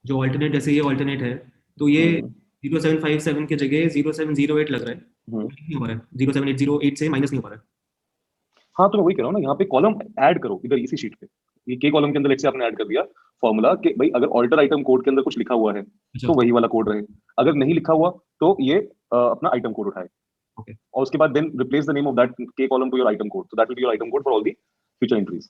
जो ऑल्टरनेट, जैसे ये ऑल्टरनेट है, तो ये हम्म 0757 की जगह 0708 लग रहा है, हम्म। नहीं हो रहा है, 07808 से माइनस नहीं हो रहा है। हाँ तो मैं वही कह रहा हूँ ना, यहाँ पे कॉलम ऐड करो इधर इसी शीट पे। ये के कॉलम के अंदर लेट से आपने ऐड कर दिया फॉर्मूला कि भाई अगर ऑल्टर आइटम कोड के अंदर कुछ लिखा हुआ है अच्छा। तो वही वाला कोड रहे, अगर नहीं लिखा हुआ तो ये अपना आइटम कोड उठाए, ओके। और उसके बाद then replace the name of that के column to your item code, तो that will be your item code for all the future entries.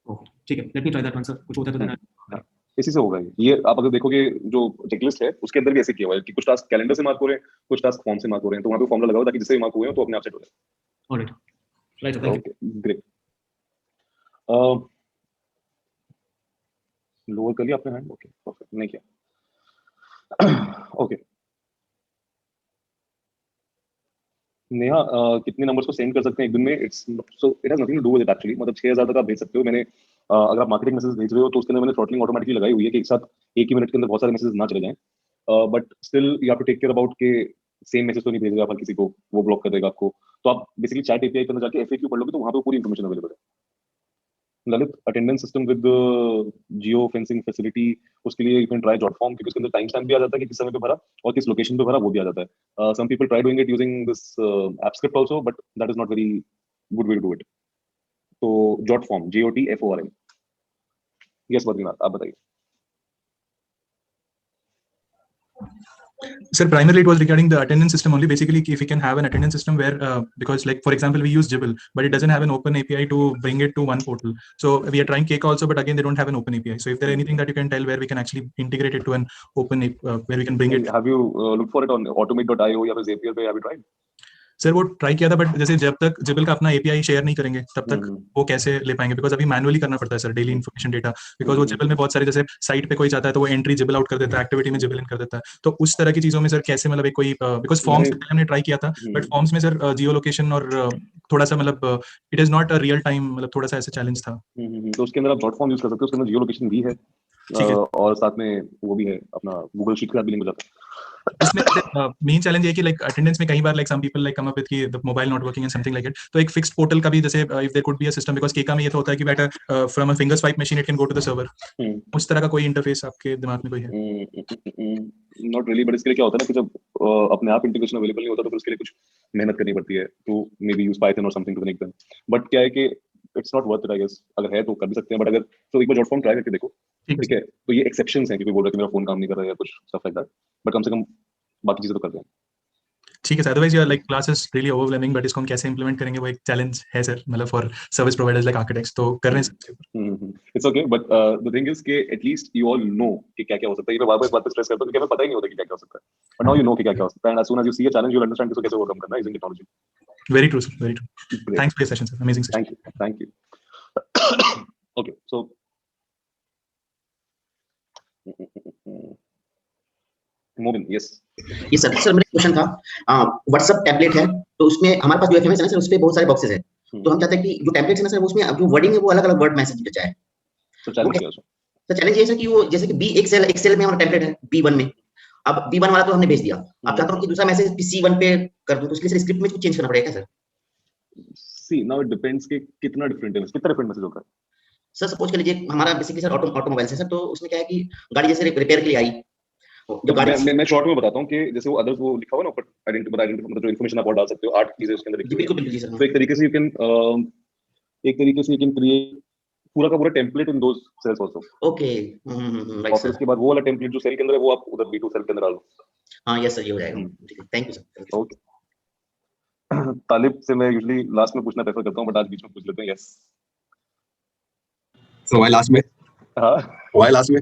Okay ठीक है, let me try that one sir, कुछ होता है तो देना। हाँ, इसी से होगा ये आप अगर देखोगे जो चेकलिस्ट है उसके अंदर भी ऐसे किया हुआ है कि कुछ टास्क कैलेंडर से मार्क हो रहे हैं, कुछ टास्क फॉर्म से मार्क हो रहे हैं, तो वहां पे फॉर्मूला लगाओ ताकि जिससे भी मार्क हुए हो तो अपने आप सेट हो ऑलराइट, राइट सर, जाए। Thank you. Okay great. Lower कर लिया आपने हैंड, ओके परफेक्ट, नहीं किया। ओके नेहा, कितने नंबर्स को सेंड कर सकते हैं एक दिन में? It's so it has nothing to do with it actually, मतलब 6000 तक आप भेज सकते हो। मैंने अगर आप मार्केटिंग मैसेज भेज रहे हो तो उसके अंदर मैंने थ्रॉटलिंग ऑटोमेटिकली लगाई हुई है कि एक साथ एक ही मिनट के अंदर बहुत सारे मैसेज ना चले जाएं, but still you have to take care about के सेम मैसेज तो नहीं भेज रहे आप हर किसी को, वो ब्लॉक कर देगा आपको। तो आप बेसिकली चैट एपीआई के अंदर जाके एफएक्यू पढ़ लोगे तो वहां पे पूरी इन्फॉर्मेशन अवेलेबल है। Lalit, attendance system with geo fencing facility, उसके लिए you can try jot form, क्योंकि उसके अंदर टाइम स्टैम्प भी आ जाता है कि किस समय पे भरा और किस लोकेशन पे भरा, वो भी आ जाता है। Some people try doing it using this app script also, but that is not very good way to do it. तो jot form, JOTFORM। Yes Badrinath, आप बताइए। Sir, primarily it was regarding the attendance system only. Basically, if we can have an attendance system where, because like for example, we use Jibble, but it doesn't have an open API to bring it to one portal. So we are trying Cake also, but again, they don't have an open API. So if there anything that you can tell where we can actually integrate it to an open, where we can bring it. Have you looked for it on automate.io या फिर Zapier पे? Have you tried? Sir वो try किया था, but जैसे जब तक जिबल का अपना एपीआई शेयर नहीं करेंगे तब तक वो कैसे ले पाएंगे, बिकॉज अभी मैनुअली करना पड़ता है sir daily information data, because वो जिबल में बहुत सारे, जैसे साइट पे कोई जाता है तो वो एंट्री जिबल आउट कर देता है, एक्टिविटी में जिबल इन कर देता है, तो उस तरह की चीजों में सर कैसे, मतलब एक कोई, बिकॉज फॉर्म्स पहले हमने ट्राई किया था, बट फॉर्म्स में सर जियो लोकेशन और थोड़ा सा मतलब it is not a real time, मतलब थोड़ा सा ऐसा चैलेंज था। तो उसके अंदर आप डॉट फॉर्म यूज कर सकते हो, उसके अंदर जियो लोकेशन भी है, और साथ में वो भी है अपना गूगल शीट का भी लिंक हो जाता है। इसमें मेन चैलेंज ये कि लाइक अटेंडेंस में कई बार like some people like come up with कि the mobile not working and something like it, तो एक फिक्स्ड पोर्टल का भी, जैसे if there could be a system, because Keka में ये तो होता है कि बेटा from a finger swipe machine it can go to the server, उस तरह का कोई इंटरफेस आपके दिमाग में कोई है? नॉट रियली, बट इसके लिए क्या होता है ना कि जब अपने आप इंटीग्रेशन अवेलेबल नहीं होता तो फिर उसके लिए कुछ मेहनत करनी पड़ती है, तो मे बी यूज पाइथन और something to connect them, but क्या है कि it's not worth it I guess. अगर है तो कर भी सकते हैं, बट अगर तो एक बार डॉट फॉर्म ट्राई करके देखो, ठीक है? तो ये एक्सेप्शंस हैं कि कोई बोल रहा है कि मेरा फोन काम नहीं कर रहा है या कुछ स्टफ लाइक दैट, बट कम से कम बाकी चीजें तो कर दें। ठीक है sir, otherwise your like classes really overwhelming, but इसको हम कैसे इंप्लीमेंट करेंगे वो एक चैलेंज है सर, मतलब for service providers like architects, तो कर रहे हैं। It's okay, but the thing is कि एटलीस्ट यू ऑल नो कि क्या क्या हो सकता है। ये मैं बार-बार इस बात पे स्ट्रेस करता हूं कि हमें पता ही नहीं होता कि क्या क्या हो सकता है, बट नाउ यू नो कि क्या क्या हो सकता है, and as soon as you see a challenge you will understand कि कैसे ओवरकम करना है using technology. Very true sir, very true. Thanks for your session sir, amazing session. Thank you. Okay so Mobin, yes ये sir sir मेरा question था, WhatsApp tablet है तो उसमें हमारे पास जो एफएमएस है ना सर, उस पे बहुत सारे बॉक्सेस है, तो हम चाहते हैं कि जो टैबलेट है ना सर उसमें जो वर्डिंग है वो अलग-अलग वर्ड मैसेज बचा है। तो चैलेंज क्या है उसमें? तो चैलेंज ये है कि वो जैसे कि बी एक्सेल में हमारा टैबलेट है B1 में, अब B1 वाला तो हमने भेज दिया, अब चाहता हूं कि दूसरा मैसेज C1 पे कर दूं, तो इसके लिए स्क्रिप्ट में कुछ चेंज करना पड़ेगा क्या sir? See now it depends कि कितना डिफरेंट मैसेज होगा। सर सपोज कर लीजिए हमारा बेसिकली सर ऑटोमोबाइल है सर, तो उसमें क्या है कि गाड़ी जैसे रिपेयर के लिए आई, तो मैं शॉर्ट में बताता हूँ कि जैसे वो अदर्स वो लिखा हुआ ना ऊपर, आइडेंटिटी मतलब जो इन्फॉर्मेशन आप और डाल सकते हो, 8 चीजें उसके अंदर लिखी हुई है। बिल्कुल सर। तो एक तरीके से यू कैन क्रिएट पूरा का पूरा टेम्पलेट इन दोस सेल्स आल्सो। ओके राइट और सर। उसके बाद वो वाला टेम्पलेट जो सेल के अंदर है वो आप उधर B2 सेल के अंदर डाल दो। हां यस सर, ये हो जाएगा। Thank you sir. ओके तालिब से मैं यूजुअली लास्ट में पूछना प्रेफर करता हूं, बट आज बीच में पूछ लेते हैं। यस सो व्हाई लास्ट में? हां व्हाई लास्ट में?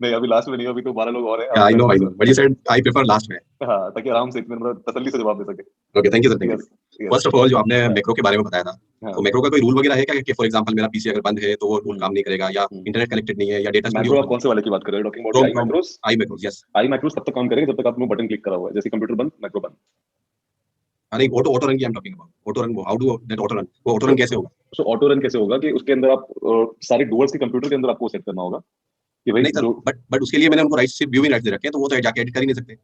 नहीं अभी लास्ट में नहीं, अभी तो 12 लोग और हैं। I know but you said I prefer last में। हां ताकि आराम से इतने मतलब तसल्ली से जवाब दे सके। Okay thank you sir, thank you. First of all जो आपने मैक्रो के बारे में बताया था, तो मैक्रो का कोई रूल वगैरह है क्या कि फॉर एग्जांपल मेरा पीसी अगर बंद है तो वो रूल काम नहीं करेगा, या इंटरनेट कनेक्टेड नहीं है, या डेटा मैक्रो आप कौन से वाले की बात कर रहे हो? Talking about I macros. Yes, I macros तब तक काम करेगा जब तक आपने बटन क्लिक करा हुआ है, जैसे कंप्यूटर बंद मैक्रो बंद। अरे ऑटो रन की I am talking about auto run, how do that auto run, वो ऑटो रन कैसे होगा? सो ऑटो रन कैसे होगा कि उसके अंदर आप सारे डोअर्स के कंप्यूटर के अंदर आपको सेट करना होगा कि भाई नहीं सर, बट उसके लिए मैंने उनको राइट से व्यूइंग राइट्स दे रखे हैं, तो वो तो जाके एडिट कर ही नहीं सकते।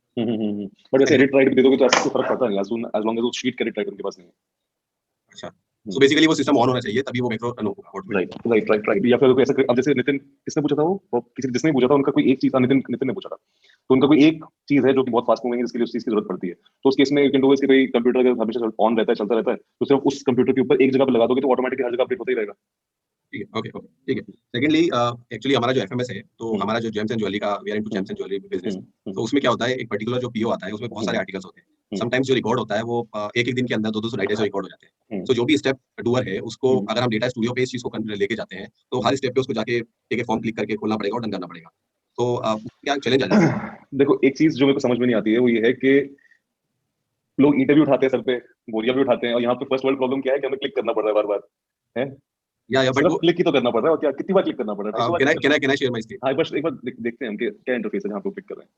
बट वैसे एडिट राइट भी दे दोगे तो ऐसा कोई फर्क पड़ता नहीं, एज लॉन्ग एज वो शीट का एडिट राइट उनके पास नहीं है। अच्छा सो बेसिकली वो सिस्टम ऑन होना चाहिए तभी वो मैक्रो रन होगा आउटपुट। राइट या फिर कोई ऐसा, अब जैसे नितिन किसने पूछा था, वो किसी जिसने पूछा था उनका कोई एक चीज, नितिन ने पूछा था, तो उनका कोई एक चीज है जो कि बहुत फास्ट मूविंग है जिसके लिए उस चीज की जरूरत पड़ती है, तो उस केस में यू कैन डू इज कि भाई कंप्यूटर अगर हमेशा ऑन रहता है, चलता रहता है, तो सिर्फ उस कंप्यूटर के ऊपर एक जगह पे लगा दोगे तो ऑटोमेटिकली हर जगह अपडेट होता ही रहेगा। ठीक है, ओके ठीक है। सेकंडली एक्चुअली हमारा जो एफएमएस है, तो हमारा जो जेम्स एंड ज्वेलरी का, we are into gems and jewellery business, तो उसमें क्या होता है, एक पर्टिकुलर जो पीओ आता है उसमें बहुत सारे आर्टिकल्स होते हैं। समटाइम्स जो रिकॉर्ड होता है वो एक दिन के अंदर 200 नाइट से रिकॉर्ड हो जाते हैं। तो जो भी स्टेप डूअर है उसको अगर हम डेटा स्टूडियो पे इस चीज को लेके जाते हैं तो हर स्टेप पे उसको जाके एक फॉर्म क्लिक करके खोलना पड़ेगा और डन करना पड़ेगा। तो क्या चैलेंज आ जाता है? देखो एक चीज जो मेरे को समझ में नहीं आती है वो ये है कि लोग ईंटें भी उठाते हैं सर पे, बोरिया भी उठाते हैं, और यहाँ पे फर्स्ट वर्ल्ड प्रॉब्लम क्या है कि हमें क्लिक करना पड़ रहा है बार-बार, है? या बट क्लिक ही तो करना पड़ रहा है, और क्या कितनी बार क्लिक करना पड़ रहा है? Can I share my screen? हाँ, बस एक बार देखते हैं हम कि क्या इंटरफेस है जहाँ पे क्लिक कर रहे हैं।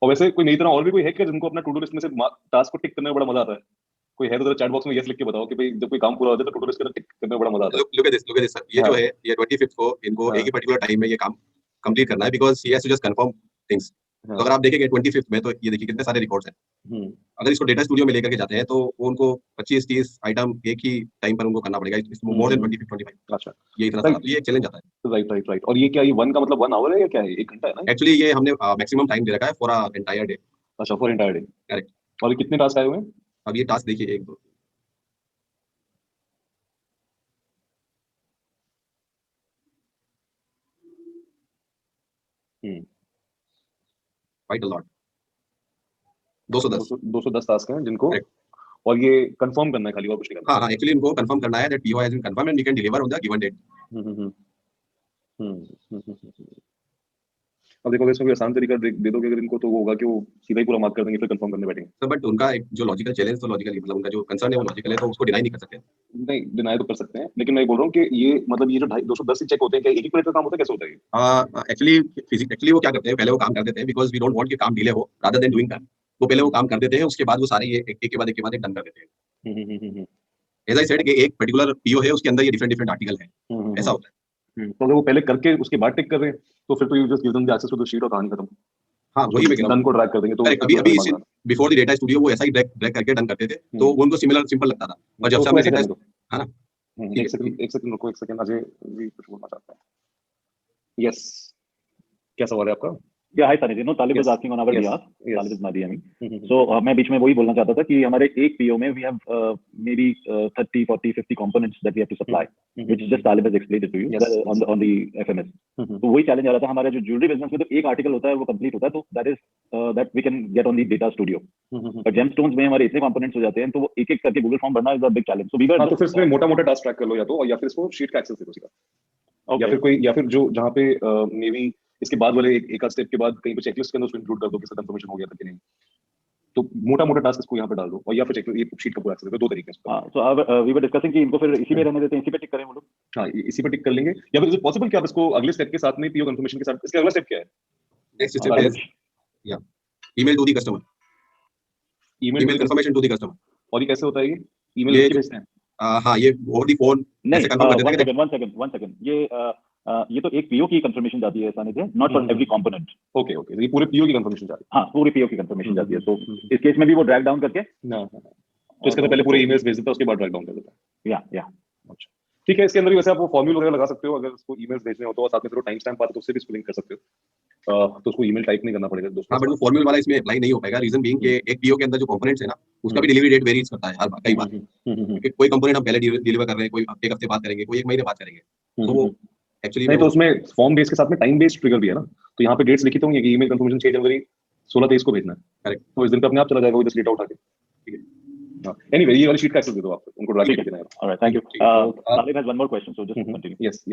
और वैसे कोई नई तरह और भी कोई है क्या जिनको अपना टू डू लिस्ट में से टास्क को टिक करने में बड़ा मजा आता है? कोई है तो चैट बॉक्स में यस लिख के बताओ कि भाई जब कोई काम पूरा हो जाए तो टू डू लिस्ट टिक करने में बड़ा मजा आता है। लुक एट दिस सर, ये जो है ये 25th को इनको एक ही पर्टिकुलर टाइम में ये काम कंप्लीट करना है because he has to just confirm things. तो अगर आप देखेंगे 25th में तो ये देखिए कितने सारे रिकॉर्ड्स हैं। अगर इसको डेटा स्टूडियो में लेकर के जाते हैं तो वो उनको 25-30 आइटम एक ही टाइम पर उनको करना पड़ेगा, इट्स मोर देन 25। अच्छा, ये इतना सारा, तो ये एक चैलेंज आता है। राइट। और ये क्या, ये 1 का मतलब 1 आवर है या क्या है? 1 घंटा है ना? एक्चुअली ये हमने मैक्सिमम टाइम दे रखा है फॉर अ एंटायर डे। अच्छा, फॉर एंटायर डे, करेक्ट। और ये कितने टास्क आए हुए हैं? अब ये टास्क देखिए 1 2 क्वाइट अ लॉट, 210 टास्क हैं जिनको, Correct. और ये कंफर्म करना है खाली, और कुछ नहीं करना। हाँ एक्चुअली इनको कंफर्म करना है that PO has been confirm and we can deliver on the given date. अब देखो इसमें कोई आसान तरीका दे दोगे अगर इनको, तो वो होगा कि वो सीधा ही पूरा मार्क कर देंगे फिर कंफर्म करने बैठेंगे। सर बट उनका एक जो लॉजिकल चैलेंज, तो लॉजिकली मतलब उनका जो कंसर्न है वो लॉजिकल है, तो उसको डिनाई नहीं कर सकते। नहीं, डिनाई तो कर सकते हैं, लेकिन मैं बोल रहा हूँ कि ये मतलब ये जो 210 चेक होते हैं, क्या एक ही मिनट का काम होता है, कैसे होता है? एक्चुअली वो क्या करते हैं, पहले वो काम कर देते हैं बिकॉज वी डोंट वांट कि काम डिले हो, रादर देन डूइंग दैट। तो पहले वो काम कर देते हैं, उसके बाद वो सारे ये एक के बाद एक डन कर देते हैं। एज आई सेड कि एक पर्टिकुलर पीओ है, उसके अंदर ये डिफरेंट आर्टिकल है, ऐसा होता है। तो अगर वो पहले करके उसके बाद टिक कर रहे हैं तो फिर तो you just give them the access to the sheet और कहानी खत्म। हाँ वही मैं कह रहा डन हूँ। को ड्रैग कर देंगे तो अभी बिफोर द डेटा स्टूडियो वो ऐसा ही ड्रैग करके डन करते थे, तो वो उनको सिंपल लगता था। पर जब से हमने डेटा, है ना, एक सेकंड रुको, एक सेकंड, अजय जी कुछ बोलना चाहते हैं। यस, क्या सवाल है आपका? Yeah, hi Sanjay. No, Talib is asking on our behalf. Talib is my DMing. So मैं बीच में वही बोलना चाहता था कि हमारे एक PO में we have maybe 30, 40, 50 components that we have to supply, which just Talib has explained it to you on the FMS. तो वही चैलेंज आ रहा था हमारे जो ज्वेलरी बिजनेस में, तो एक आर्टिकल होता है वो कंप्लीट होता है, तो that we can get on the data studio. But gemstones में हमारे इतने कंपोनेंट्स हो जाते हैं तो वो एक एक करके गूगल फॉर्म भरना is a big challenge. So we were, तो फिर इसमें मोटा टास्क ट्रैक कर लो या तो, या फिर इसको शीट का एक्सेस दे दो सीधा, या फिर जो जहाँ पे मे बी इसके बाद वाले एक आध स्टेप के बाद कहीं पे चेकलिस्ट के अंदर उसको इंक्लूड कर दो कि सब कंफर्मेशन हो गया था कि नहीं, तो मोटा टास्क इसको यहाँ पे डाल दो, और या फिर चेक ये शीट का पूरा एक्सेस दो तरीके से। हां, सो वी वर डिस्कसिंग कि इनको फिर इसी में रहने देते हैं, इसी पे टिक करें वो लोग। हां, इसी पे टिक कर लेंगे, या फिर इज इट पॉसिबल कि आप इसको अगले स्टेप के साथ में पीओ कंफर्मेशन के साथ, इसका अगला स्टेप क्या है? नेक्स्ट स्टेप इज या email to the customer, email confirmation to the customer. और ये कैसे होता है? ये ईमेल लिख के भेजते हैं? हाँ, ये ओवर द फोन ऐसे कंफर्म कर देते हैं। वन सेकंड, ये तो एक पीओ की कंफर्मेशन जाती है सानिध्य, not for every component. Okay, ये पूरे पीओ की कंफर्मेशन जाती है? हाँ, पूरे पीओ की कंफर्मेशन जाती है। तो इस केस में भी वो ड्रैग डाउन करके तो इसके तो पहले पूरे ईमेल्स भेज देता है, उसके बाद ड्रैग डाउन कर देता है। या अच्छा, ठीक है। इसके अंदर भी वैसे आप वो फॉर्मूला वगैरह लगा सकते हो, अगर उसको ईमेल्स भेजने हो तो, और साथ में फिर टाइम स्टैम्प आता है तो उससे भी इसको लिंक कर सकते हो, तो उसको ईमेल टाइप नहीं करना पड़ेगा दोस्तों। हाँ, बट वो फॉर्मूला वाला इसमें अप्लाई नहीं हो पाएगा, रीजन बीइंग कि एक पीओ के अंदर जो कंपोनेंट्स है ना, उसका भी डिलीवरी डेट वेरीज करता है हर बार, कई बार। क्योंकि कोई कंपोनेंट हम पहले डिलीवर कर रहे हैं, कोई एक हफ्ते बाद करेंगे, कोई 1 महीने बाद करेंगे, तो वो एक्चुअली नहीं, तो उसमें फॉर्म बेस के साथ में टाइम बेस्ड ट्रिगर भी है ना, तो यहाँ पे डेट्स लिखी तो होंगी कि ईमेल कंफर्मेशन 6 जनवरी 16-23 को भेजना है। करेक्ट, तो इस दिन पे अपने आप चला जाएगा वो जस्ट डेटा उठा के। ठीक है, एनीवे ये वाली शीट का एक्सेस दे दो आप उनको, ड्रैग करके देना है। Alright, thank you. Talib has one more question, so just continue. Yes.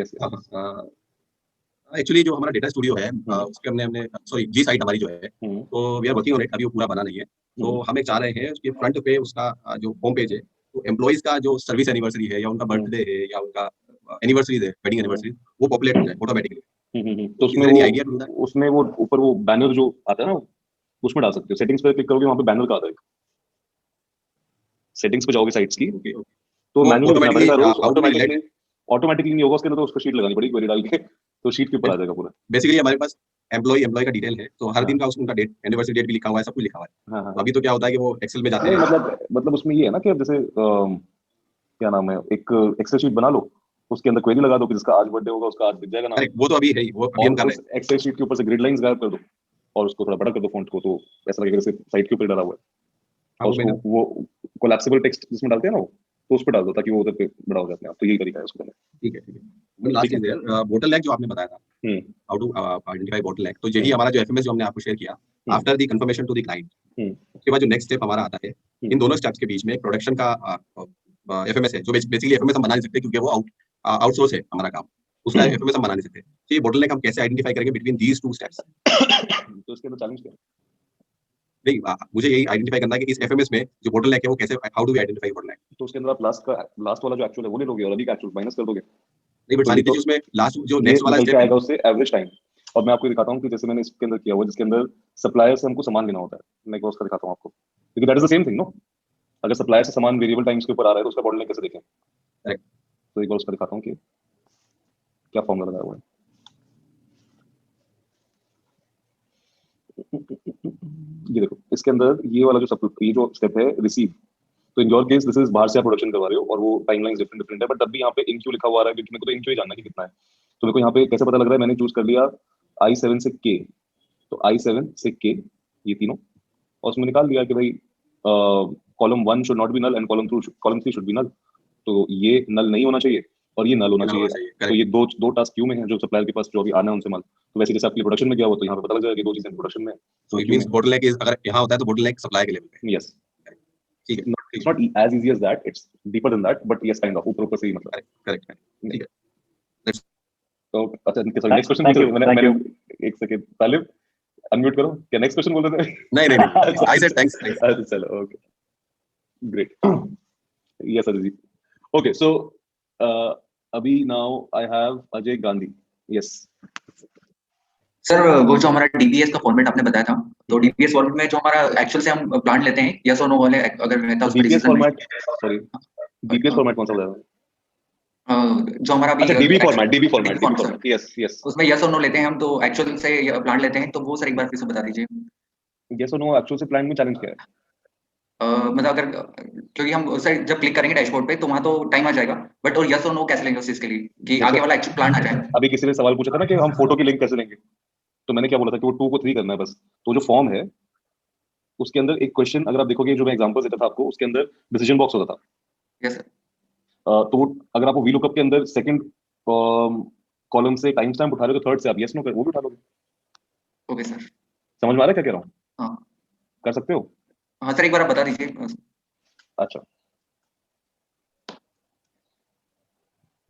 Actually जो हमारा डेटा स्टूडियो है, उसके हमने सॉरी जी साइट हमारी जो है, तो we are working on it, अभी वो पूरा बना नहीं है। तो हम एक चाह रहे हैं उसके फ्रंट पे उसका जो होम पेज है, तो एम्प्लॉइज का जो सर्विस एनिवर्सरी है, या उनका बर्थडे है, या उनका एनिवर्सरीज है, वेडिंग एनिवर्सरी, वो पॉपुलेट हो जाए ऑटोमेटिकली। तो उसमें वो ऊपर वो बैनर जो आता है ना, उसमें डाल सकते हो। सेटिंग्स पे क्लिक करोगे, वहां पे बैनर का आता है, सेटिंग्स पे जाओगे साइट्स की, तो मैनुअली ऑटोमेटिकली नहीं होगा, उसके अंदर तो उसको शीट लगानी पड़ेगी, क्वेरी डाल के, तो शीट के ऊपर आ जाएगा पूरा। बेसिकली हमारे पास एम्प्लॉय का डिटेल है, तो हर दिन का उनका डेट, एनिवर्सरी डेट भी लिखा हुआ है, सब कुछ लिखा हुआ है। हाँ तो अभी तो क्या होता है कि वो एक्सेल में जाते नहीं, हैं। मतलब उसमें ये है ना कि अब जैसे क्या नाम है, एक एक्सेल शीट बना लो, उसके अंदर क्वेरी लगा दो कि जिसका आज बर्थडे होगा उसका आज दिख जाएगा नाम, करेक्ट, वो तो अभी है ही, वो अभी हम और कर रहे उस एक्सेल शीट के ऊपर से ग्रिड लाइंस गायब कर दो और उसको थोड़ा बड़ा कर दो फॉन्ट को, तो ऐसा लगेगा जैसे साइट के ऊपर डाला हुआ है। हैं। और वो मैंने उसको वो कोलैप्सिबल टेक्स्ट जिसमें डालते हैं ना वो, तो उस पर डाल दो ताकि वो उधर पे बड़ा हो जाए अपने आप। तो यही तरीका है उसको करने ठीक है। लास्ट ठीक है। चीज है बोटलनेक जो आपने बताया था, hmm how to identify bottleneck, तो यही हमारा जो एफएमएस जो हमने आपको शेयर किया after the confirmation to the client, hmm उसके बाद जो नेक्स्ट स्टेप हमारा आता है, इन दोनों स्टेप्स के बीच में एक प्रोडक्शन का एफएमएस है, जो बेसिकली एफएमएस हम बना नहीं सकते क्योंकि वो आउटसोर्स है हमारा काम, उसका एफएमएस हम बना नहीं सकते। तो ये बोटलनेक हम कैसे आइडेंटिफाई करेंगे बिटवीन दीज टू स्टेप्स? तो इसके अंदर चैलेंज क्या है? नहीं, मुझे यही आइडेंटिफाई करना है कि इस एफएमएस में जो बोटलनेक है वो कैसे, how do we identify bottleneck? तो उसके अंदर आप लास्ट वाला जो एक्चुअल है वो ले लोगे और अभी का एक्चुअल माइनस कर दोगे, नहीं, बट तो सारी ये तो- चीजें उसमें लास्ट जो ये नेक्स्ट वाला निकल स्टेप के है। आएगा उससे एवरेज टाइम। और मैं आपको दिखाता हूँ कि जैसे मैंने इसके अंदर किया हुआ, जिसके अंदर सप्लायर से हमको सामान लेना होता है, मैं एक बार उसका दिखाता हूँ आपको, क्योंकि that is the same thing no. अगर सप्लायर से सामान वेरिएबल टाइम्स के ऊपर आ रहा है तो उसका बोटलनेक कैसे देखें? Correct. तो एक बार उसका दिखाता हूँ कि क्या फॉर्मूला लगाया हुआ है। ये देखो, इसके अंदर ये वाला ये जो स्टेप है रिसीव, तो in your case this is बाहर से आप प्रोडक्शन करवा रहे हो और वो टाइमलाइंस डिफरेंट डिफरेंट है, बट तब भी यहाँ पे इन क्यू लिखा हुआ आ रहा है क्योंकि मेरे को तो इन क्यू ही जानना है कि कितना है। तो मेरे को यहाँ पे कैसे पता लग रहा है, मैंने चूज कर लिया I7 से K, तो I7 से K ये तीनों, और उसमें निकाल दिया कि भाई column 1 should not be null and column 3 should be null, तो ये नल नहीं होना चाहिए और ये नल होना चाहिए। तो ये दो टास्क क्यू में है जो सप्लायर के पास जो अभी आना है उनसे माल, तो वैसे जैसे आपके प्रोडक्शन में गया हुआ तो यहाँ पे पता लग जाएगा कि दो चीजें प्रोडक्शन में है। So it means bottleneck is, अगर यहाँ होता है तो bottleneck सप्लाई के लेवल पे। यस, ठीक है, it's not as easy as that, it's deeper than that, but yes kind of ऊपर से ही मतलब। करेक्ट, ठीक है। Let's तो अच्छा sorry, next question Thank you, मैंने thank मैंने you. एक सेकंड तालिब अनम्यूट करो, क्या नेक्स्ट क्वेश्चन बोल रहे थे? नहीं, I said thanks. अच्छा चलो, okay great, yes Ajit, okay so अभी now I have Ajay Gandhi, yes sir वो जो हमारा डीपीएस का फॉर्मेट आपने बताया था, तो डीपीएस फॉर्मेट में जो हमारा एक्चुअल से हम प्लांट लेते हैं, यस और नो वाले अगर रहता है उस पर डीपीएस डिसीजन में, फॉर्मेट, सॉरी डीपीएस फॉर्मेट कौन सा बताया? जो हमारा अच्छा dB format, sir, yes yes, उसमें यस और नो लेते हैं हम, तो एक्चुअल से प्लांट लेते हैं, तो वो सर एक बार फिर से बता दीजिए। यस और नो एक्चुअल से प्लान में चैलेंज क्या है? मतलब अगर क्योंकि हम उस साइड जब क्लिक करेंगे डैशबोर्ड पे तो वहां तो टाइम आ जाएगा, बट और यस और नो कैसे लेंगे उस चीज के लिए कि आगे वाला एक्चुअल प्लांट आ जाए? अभी किसी ने सवाल पूछा था ना कि हम फोटो की लिंक कैसे लेंगे, तो मैंने क्या बोला था कि वो 2 को 3 करना है बस। तो जो फॉर्म है उसके अंदर एक क्वेश्चन, अगर आप देखोगे जो मैं एग्जांपल देता था आपको, उसके अंदर डिसीजन बॉक्स होता था। Yes sir. तो अगर आप वो वीलुकअप के अंदर सेकंड कॉलम से टाइम स्टैम्प उठा रहे हो तो थर्ड से आप यस नो कर वो भी उठा लोगे। ओके सर, समझ में आ रहा है क्या कह रहा हूँ? हाँ कर सकते हो? हाँ सर, एक बार आप बता दीजिए। अच्छा,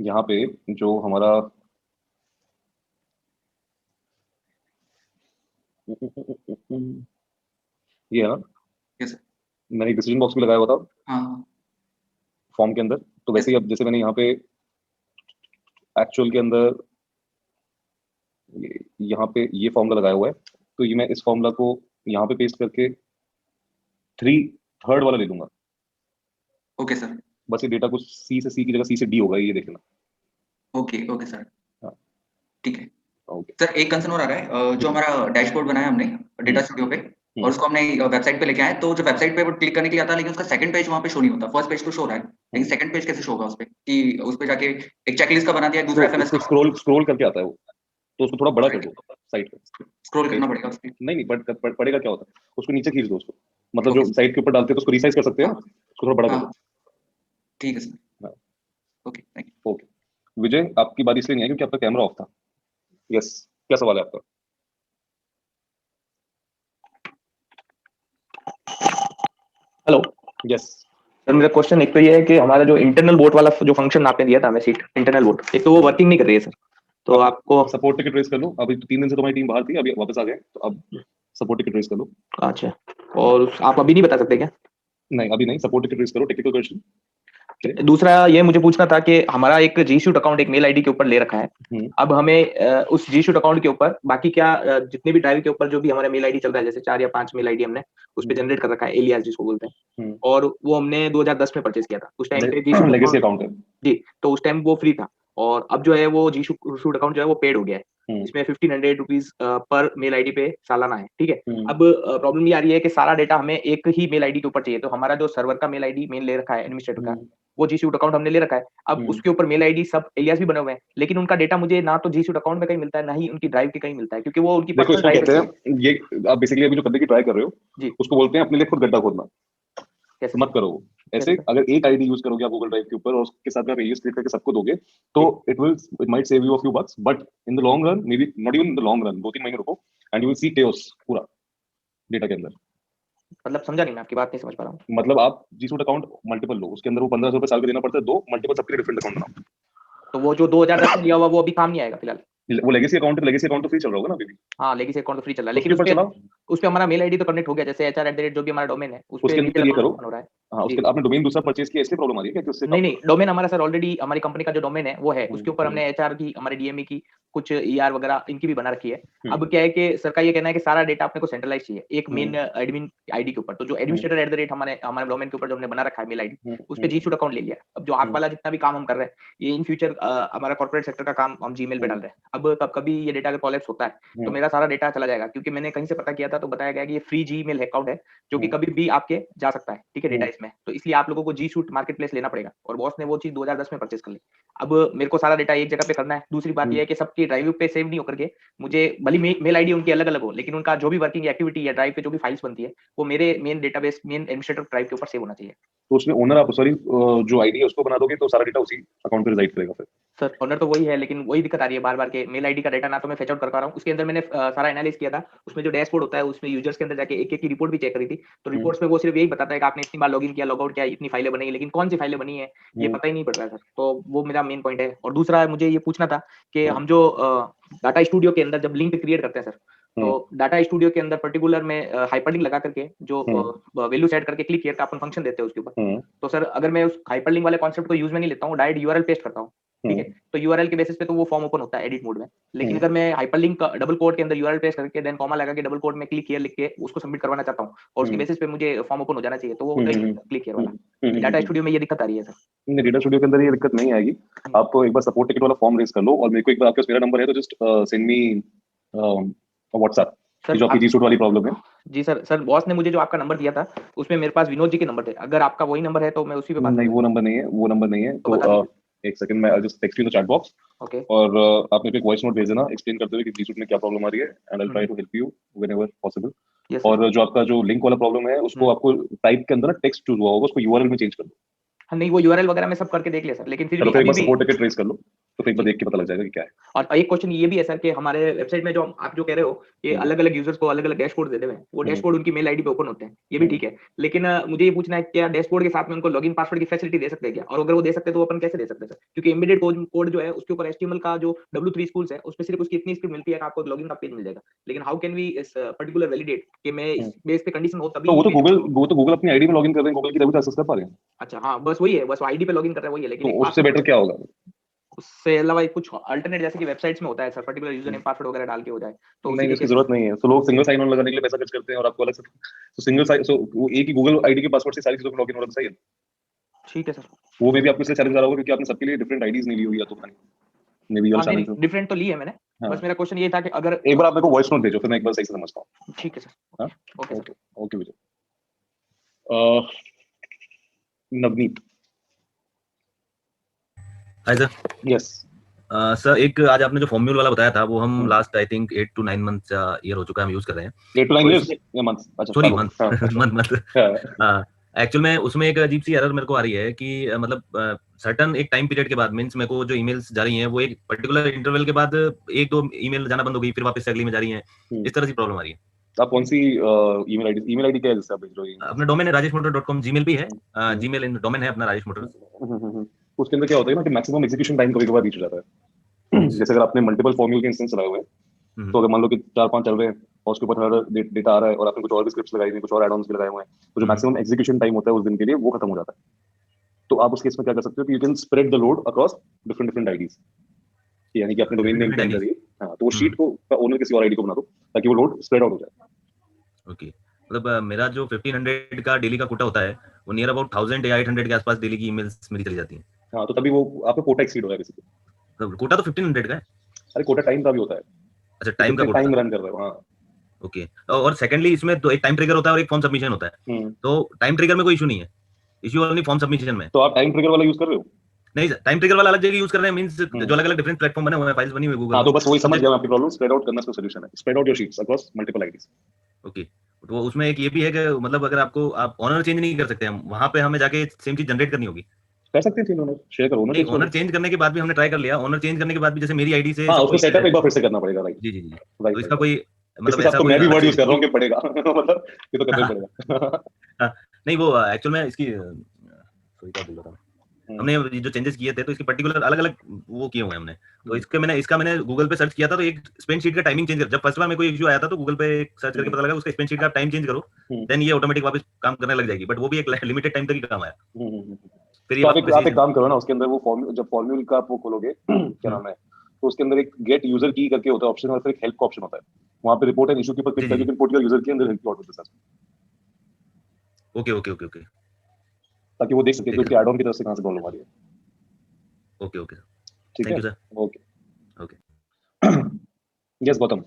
यहाँ पे जो हमारा ये है ना, यस सर। मैंने एक डिसीजन बॉक्स भी लगाया हुआ था हाँ फॉर्म के अंदर, तो वैसे ही अब जैसे मैंने यहाँ पे एक्चुअल के अंदर यहाँ पे ये फॉर्मूला लगाया हुआ है, तो ये मैं इस फॉर्मूला को यहाँ पे पेस्ट करके 3 वाला ले लूंगा। Okay sir. बस ये डेटा को सी से सी की जगह सी से डी होगा, ये देख लेना। ओके ओके सर, हाँ। ठीक है। ओके, सर एक कंसर्न और आ रहा है, जो हमारा डैशबोर्ड बनाया हमने डेटा स्टूडियो पे और उसको हमने वेबसाइट पे लेके आए, तो जो वेबसाइट पे वो क्लिक करने के लिए आता है लेकिन उसका सेकंड पेज वहाँ पे शो नहीं होता, फर्स्ट पेज तो शो रहा है लेकिन सेकंड पेज कैसे शो होगा उस पे कि उस पे जाके एक चेकलिस्ट का बना दिया, दूसरा एफएमएस का स्क्रॉल करके आता है वो, तो उसको थोड़ा बड़ा कर दो साइड पे, स्क्रॉल करना पड़ेगा उस पे। नहीं पड़ेगा क्या होता है, उसको नीचे खींच दो उसको, मतलब जो साइड के ऊपर डालते हैं तो उसको रिसाइज कर सकते हैं, उसको थोड़ा बड़ा कर दो। ठीक है सर, हाँ। Okay thank you. ओके विजय, आपकी बात इसलिए नहीं है क्योंकि आपका कैमरा ऑफ था। यस, क्या सवाल है आपका? हेलो यस सर, मेरा क्वेश्चन एक तो ये है कि हमारा जो इंटरनल बोट वाला जो फंक्शन आपने दिया था हमें सीट इंटरनल बोट, एक तो वो वर्किंग नहीं कर रही है सर, तो आपको सपोर्ट टिकट रेस कर लो। अभी 3 दिन से तुम्हारी टीम बाहर थी, अभी वापस आ गए, तो अब सपोर्ट टिकट रेस कर लो। अच्छा, और आप अभी नहीं बता सकते क्या? नहीं अभी नहीं, सपोर्ट टिकट रेस करो, टेक्निकल क्वेश्चन। दूसरा ये मुझे पूछना था कि हमारा एक जीशूट अकाउंट एक मेल आईडी के ऊपर ले रखा है, अब हमें उस जीशूट अकाउंट के ऊपर बाकी क्या जितने भी ड्राइव के ऊपर जो भी हमारा मेल आईडी चल रहा है, जैसे 4 या 5 मेल आईडी हमने उस पे जनरेट कर रखा है, एलियास जिसको बोलते हैं, और वो हमने 2010 में परचेज किया था, उस टाइम पे जीशूट लेगेसी अकाउंट है जी, तो उस टाइम वो फ्री था। और अब जो है वो जी शूट अकाउंट जो है वो पेड हो गया है। इसमें 1500 रुपीज पर मेल आईडी पे सालाना है, ठीक है। अब प्रॉब्लम ये आ रही है कि सारा डेटा हमें एक ही मेल आईडी के ऊपर चाहिए, तो हमारा जो सर्वर का मेल आईडी मेन ले रखा है एडमिनिस्ट्रेटर का, वो जी शूट अकाउंट हमने ले रखा है। अब उसके ऊपर मेल आईडी सब एलियास भी बने हुए हैं, लेकिन उनका डेटा मुझे ना तो जी शूट अकाउंट में कहीं मिलता है, ना ही उनकी ड्राइव के कहीं मिलता है, क्योंकि वो उनकी देखो पर्सनल इसको ड्राइव कहते हैं, ये आप बेसिकली अभी जो करने की ट्राई कर रहे हो जी। उसको बोलते हैं अपने लिए खुद गड्ढा खोदना। कैसे मत करो वो। ऐसे अगर एक आईडी यूज करोगे आप गूगल ड्राइव के ऊपर और उसके साथ में आप एलियास क्रिएट करके सबको दोगे तो it might save you a few bucks, but in the long run, maybe not even in the long run, 2-3 महीने रुको and you will see chaos पूरा डेटा के अंदर। मतलब समझा नहीं, मैं आपकी बात नहीं समझ पा रहा हूँ। मतलब आप जी सूट अकाउंट मल्टीपल लो, उसके अंदर वो 1500 रुपए साल का देना पड़ता है, दो मल्टीपल सबके लिए डिफरेंट अकाउंट बनाओ। तो वो जो 2010 में लिया हुआ वो अभी काम नहीं आएगा फिलहाल? वो लेगेसी अकाउंट तो फ्री चल रहा होगा ना अभी भी। हाँ, लेगेसी अकाउंट तो फ्री चल रहा है, तो लेकिन उसके ऊपर चलाओ। उस पे हमारा मेल आईडी तो कनेक्ट हो गया, जैसे HR@ जो भी हमारा डोमेन है उस पे उसके अंदर ये करो। हो रहा है। हाँ, उसके आपने डोमेन दूसरा परचेज किया इसलिए प्रॉब्लम आ रही है क्या? उससे नहीं, डोमेन हमारा सर ऑलरेडी हमारी कंपनी का जो डोमेन है वो है, उसके ऊपर हमने HR की, हमारे DME की, कुछ ER वगैरह इनकी भी बना रखी है। अब क्या है कि सर का ये कहना है कि सारा डेटा अपने को सेंट्रलाइज चाहिए एक मेन एडमिन आईडी के ऊपर, तो जो एडमिनिस्ट्रेटर @ हमारे डोमेन के ऊपर जो हमने बना रखा है मेल आईडी, उस पे जी शूट अकाउंट ले लिया। अब जो आप वाला जितना भी काम हम कर रहे हैं, ये इन फ्यूचर हमारा कॉर्पोरेट सेक्टर का काम हम जीमेल पे डाल रहे हैं। अब कभी ये डेटा का कोलैप्स होता है तो मेरा सारा डेटा चला जाएगा, क्योंकि मैंने कहीं से पता किया था तो बताया गया कि ये फ्री जीमेल अकाउंट है जो कि कभी भी आपके जा सकता है, ठीक है, डेटा इसमें। तो इसलिए आप लोगों को जी शूट मार्केट प्लेस लेना पड़ेगा, और बॉस ने वो चीज 2010 में परचेज कर ली। अब मेरे को सारा डेटा एक जगह पे करना है। दूसरी बात ये है कि सबकी ड्राइव पे सेव नहीं होकर के, मुझे भली मेल आईडी उनकी अलग अलग हो, लेकिन उनका जो भी वर्किंग एक्टिविटी या ड्राइव पे जो भी फाइल्स बनती है वो मेरे main database, main administrator drive के ऊपर सेव होना चाहिए। तो उसमें ओनर आप सॉरी जो आईडी है उसको बना दोगे तो सारा डेटा उसी अकाउंट पे रिजाइड करेगा फिर। सर ओनर तो वही है, लेकिन वही दिक्कत आ रही है बार बार के मेल आईडी का डेटा ना तो मैं फेच आउट कर पा रहा हूँ। उसके अंदर मैंने सारा एनालिसिस किया था, उसमें जो डैशबोर्ड होता है उसमें यूजर्स के अंदर जाके एक एक की रिपोर्ट भी चेक करी थी, तो रिपोर्ट्स में वो सिर्फ यही बताता है कि आपने इतनी बार लॉगिन किया, लॉगआउट किया, इतनी फाइलें बनी, लेकिन कौन सी फाइलें बनी है ये पता ही नहीं पड़ रहा है सर। तो वो मेरा मेन पॉइंट है। और दूसरा मुझे ये पूछना था कि हम जो डाटा स्टूडियो के अंदर जब लिंक क्रिएट करते हैं सर, तो डाटा स्टूडियो के अंदर पर्टिकुलर में हाइपरलिंक लगा करके जो वैल्यू सेट करके क्लिक किया का अपन फंक्शन देते हैं उसके ऊपर, तो सर अगर मैं उस हाइपरलिंक वाले कॉन्सेप्ट को यूज में नहीं लेता हूँ, डायरेक्ट यूआरएल पेस्ट करता हूँ, ठीक है, तो यूआरएल के बेसिस पे तो वो फॉर्म ओपन होता है एडिट मोड में। लेकिन अगर मैं हाइपरलिंक डबल कोट के अंदर यूआरएल पेस्ट करके देन कॉमा लगा के डबल कोट में क्लिक किया लिख के उसको सबमिट करवाना चाहता हूँ और उसके बेसिस पे मुझे फॉर्म ओपन हो जाना चाहिए, तो वो क्लिक किया वाला डाटा स्टूडियो में ये दिक्कत आ रही है सर। नहीं, डेटा स्टूडियो के अंदर ये दिक्कत नहीं आएगी। आप एक बार सपोर्ट टिकट वाला फॉर्म रेज कर लो और मेरे को एक बार आपके पास मेरा नंबर है तो जस्ट सेंड मी व्हाट्सएप जो आपकी जी सूट वाली प्रॉब्लम है। जी सर बॉस ने मुझे जो आपका नंबर दिया था उसमें मेरे पास विनोद जी के नंबर थे, अगर आपका वही नंबर है तो मैं उसी पे बात। नहीं, वो नंबर नहीं है तो एक सेकंड में I just text you in the chat box. Okay, और आप मेरे को एक वॉइस नोट भेज देना एक्सप्लेन करते हुए कि जी सूट में क्या प्रॉब्लम आ रही है and I will try to help you whenever possible. और जो आपका जो लिंक वाला प्रॉब्लम है उसको आपको टाइप के अंदर ना टेक्स्ट चूज हुआ होगा, उसको यूआरएल में चेंज कर दो। हाँ नहीं, वो यूआरएल वगैरह में सब करके देख लिया सर, लेकिन फिर भी एक बार सपोर्ट टिकट ट्रेस कर लो तो फिर एक बार देख के पता लग जाएगा कि क्या है। और एक क्वेश्चन ये भी है सर कि हमारे वेबसाइट में जो आप जो कह रहे हो कि अलग अलग यूजर्स को अलग अलग डैशबोर्ड देते हैं, वो डैशबोर्ड उनकी मेल आईडी पे ओपन होते हैं, ये भी ठीक है, लेकिन मुझे ये पूछना है क्या डैशबोर्ड के साथ में उनको लॉगिन पासवर्ड की फैसिलिटी दे सकते हैं क्या? और अगर वो दे सकते हैं तो अपन कैसे दे सकते हैं सर? क्योंकि एम्बेडेड कोड जो है उसके ऊपर HTML का जो W3 स्कूल्स है उसमें सिर्फ उसकी इतनी स्क्रिप्ट मिलती है कि आपको लॉगिन का पेज मिल जाएगा, लेकिन हाउ कैन वी इस पर्टिकुलर वैलिडेट कि मैं इस बेस पे कंडीशन हो तभी? तो वो तो गूगल अपनी आईडी में लॉगिन कर रहे हैं, गूगल की तभी तो एक्सेस कर पा रहे हैं। अच्छा हाँ, बस वही है, बस आईडी पे लॉगिन कर रहे हैं वही है, लेकिन उससे बेटर क्या होगा? उससे अलावा कुछ अल्टरनेट जैसे कि वेबसाइट्स में होता है sir, particular user name password वगैरह डाल के हो जाए तो नहीं, इसकी जरूरत नहीं है। तो लोग सिंगल साइन ऑन लगाने के लिए पैसा खर्च करते हैं और आपको अलग से तो सिंगल साइन वो एक ही गूगल आईडी के पासवर्ड से सारी चीजों को लॉगिन होना सही है। ठीक है सर, वो मे भी आपको इसलिए चैलेंज आ रहा होगा क्योंकि आपने सबके लिए डिफरेंट आईडीज नहीं ली हुई है, तो मे बी ऑल डिफरेंट तो ली है मैंने। बस मेरा क्वेश्चन ये था कि अगर एक बार आप मेरे को वॉइस नोट भेजो फिर मैं एक बार सही से समझता हूं। ठीक है sir, okay okay Vijay. Navneet. Hi sir. Yes sir, एक आज आपने जो फॉर्म्यूल वाला बताया था वो हम last I think 8 to 9 month year हो चुका है हम यूज कर रहे हैं। 8 to 9 years या मंथ? अच्छा सॉरी मंथ। एक्चुअल में उसमें एक अजीब सी एरर मेरे को आ रही है कि मतलब सर्टन एक टाइम पीरियड के बाद मींस मेरे को जो ईमेल्स जा रही हैं वो एक पर्टिकुलर इंटरवल के बाद एक दो ईमेल जाना बंद हो गई, फिर वापस से अगली में जा रही हैं, इस तरह की प्रॉब्लम आ रही है। आप कौन सी ईमेल आईडी क्या है जिससे आप भेज रहे हो? अपना डोमेन है rajeshmotor.com, जीमेल भी है, जीमेल डोमेन है अपना राजेश मोटर। उसके अंदर क्या होता है ना कि मैक्सिमम एग्जीक्यूशन टाइम कभी-कभार रीच हो जाता है। जैसे अगर आपने मल्टीपल फॉर्म्यूल के इंस्टेंस लगाए हुए हैं तो अगर मान लो कि 4-5 चल रहे हैं और उसके ऊपर डेटा आ रहा है और आपने कुछ और भी स्क्रिप्ट्स लगाई हुई हैं, कुछ और एड-ऑन्स भी लगाए हुए हैं, तो जो मैक्सिमम एग्जीक्यूशन टाइम होता है उस दिन के लिए वो खत्म हो जाता है। तो आप उस केस में क्या कर सकते हो कि you can spread the load across different IDs, यानी कि अपने डोमेन नेम के अंदर ही तो वो शीट को ओनर किसी और आईडी को बना दो ताकि वो लोड स्प्रेड आउट हो जाए। ओके, मतलब मेरा जो 1500 का डेली का कोटा होता है वो नियर अबाउट 1000 या 800 के आसपास डेली की ईमेल्स मेरी चली जाती हैं। हाँ, तो तभी वो आपका कोटा एक्सीड हो रहा है बेसिकली। कोटा तो 1500 का है। अरे कोटा टाइम का भी होता है। अच्छा, टाइम का टाइम रन कर रहे हो। हाँ ओके। और सेकंडली इसमें तो एक टाइम ट्रिगर होता है और एक फॉर्म सबमिशन होता है। तो टाइम ट्रिगर में कोई इशू नहीं है, इशू ओनली फॉर्म सबमिशन में। तो आप टाइम ट्रिगर वाला यूज कर रहे हो? नहीं सर, टाइम ट्रिगर वाला अलग जगह यूज कर रहे हैं, मींस जो अलग अलग डिफरेंट प्लेटफॉर्म बने हुए हैं, फाइल्स बनी हुई है गूगल। हाँ तो बस वही समझ गया मैं आपकी प्रॉब्लम। स्प्रेड आउट करना इसका सॉल्यूशन है। Spread out your sheets across multiple IDs. Okay, तो उसमें एक ये भी है कि मतलब अगर आपको आप ऑनर चेंज नहीं कर सकते, हम वहां पे हमें जाके सेम चीज जनरेट करनी होगी। कर सकते हैं ओनर शेयर करो ना। ऑनर चेंज करने के बाद भी हमने ट्राई कर लिया, ऑनर चेंज करने के बाद भी जैसे मेरी आईडी से हाँ उसको सेटअप एक बार फिर से करना पड़ेगा। राइट जी जी जी। राइट। तो इसका कोई मतलब ऐसा कोई मैं भी वर्ड यूज अच्छी- कर रहा हूँ कि पड़ेगा मतलब ये तो करना ही पड़ेगा। नहीं वो एक्चुअल में इसकी सॉरी क्या बोल रहा था, हमने ये जो चेंजेस किए थे तो इसके पर्टिकुलर अलग अलग वो किए हुए हैं हमने। तो इसका मैंने गूगल पे सर्च किया था, तो एक स्पेन शीट का टाइमिंग चेंज कर, जब फर्स्ट बार में कोई इशू आया था तो गूगल पे सर्च करके पता लगा उसका स्पेन शीट का टाइम चेंज करो, देन ये ऑटोमेटिक वापस काम करने लग जाएगी। बट वो भी एक लिमिटेड टाइम तक ही काम आया। फिर ये आप एक काम करो ना, उसके अंदर वो जब फॉर्मूल का आप वो खोलोगे क्या नाम है, तो उसके अंदर एक गेट यूजर की करके होता है ऑप्शन, और फिर एक हेल्प का ऑप्शन होता है। वहां पे रिपोर्ट एंड इशू के ऊपर क्लिक करके you can put your user की अंदर help out with this. Okay okay okay okay, ताकि वो देख सके कि उसके ऐड ऑन की तरफ से कहां से प्रॉब्लम आ रही है। ओके ओके ठीक है thank you sir. Okay okay yes Gautam.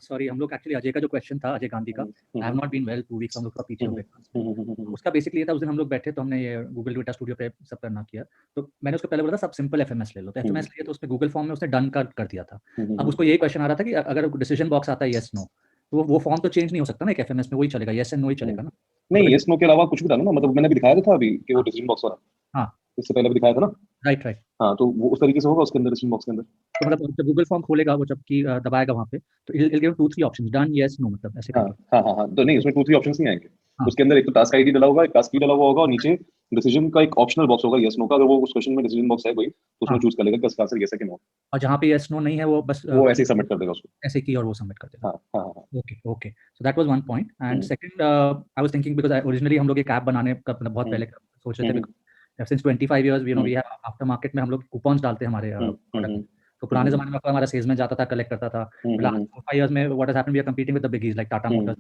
Sorry, हम लोग एक्चुअली अजय का जो क्वेश्चन था, अजय गांधी का, I have not been well 2 weeks, हम लोग का पीछे हो गए। उसका बेसिकली ये था, उस दिन हम लोग बैठे तो हमने ये गूगल डेटा स्टूडियो पे सब करना किया, तो मैंने उसको पहले बोला था सब सिंपल एफएमएस ले लो, तो एफएमएस लिए तो उसने गूगल फॉर्म में उसने डन कर दिया था। अब उसको यही क्वेश्चन आ रहा था कि अगर डिसीजन बॉक्स आता है यस नो, तो वो फॉर्म तो चेंज नहीं हो सकता ना, एक एफएमएस में वही चलेगा, यस एंड नो ही चलेगा ना। नहीं यस नो के अलावा कुछ भी डालो ना, मतलब मैंने भी दिखाया था अभी कि वो डिसीजन बॉक्स वाला। हाँ इससे पहले भी दिखाया था ना। राइट। हाँ तो वो उस तरीके से होगा उसके अंदर, डिसीजन बॉक्स के अंदर। तो मतलब जब गूगल फॉर्म खोलेगा वो, जब की दबाएगा वहां पे, तो it give 2-3 options, done yes no, मतलब ऐसे करके। हाँ तो नहीं उसमें 2-3 ऑप्शंस नहीं आएंगे। उसके अंदर एक तो टास्क आईडी डाला होगा, एक टास्क की डाला हुआ होगा, और नीचे डिसीजन का एक ऑप्शनल बॉक्स होगा यस नो का। अगर वो उस क्वेश्चन में डिसीजन बॉक्स है कोई, तो उसमें चूज कर लेगा कि इसका आंसर यस है कि नो। और जहाँ पे यस नो नहीं है वो बस वो ऐसे ही सबमिट कर देगा उसको, ऐसे की, और वो सबमिट कर देगा। हाँ okay so that was one point. And second, I was thinking, because originally हम लोग एक ऐप बनाने का बहुत पहले सोच रहे थे, since 25 years we have after market में हम लोग कूपन्स डालते हैं हमारे प्रोडक्ट। तो पुराने जमाने में हमारा सेल्स में जाता था, कलेक्ट करता था। लास्ट 4-5 इयर्स में what has happened, we are competing with the biggies like Tata motors,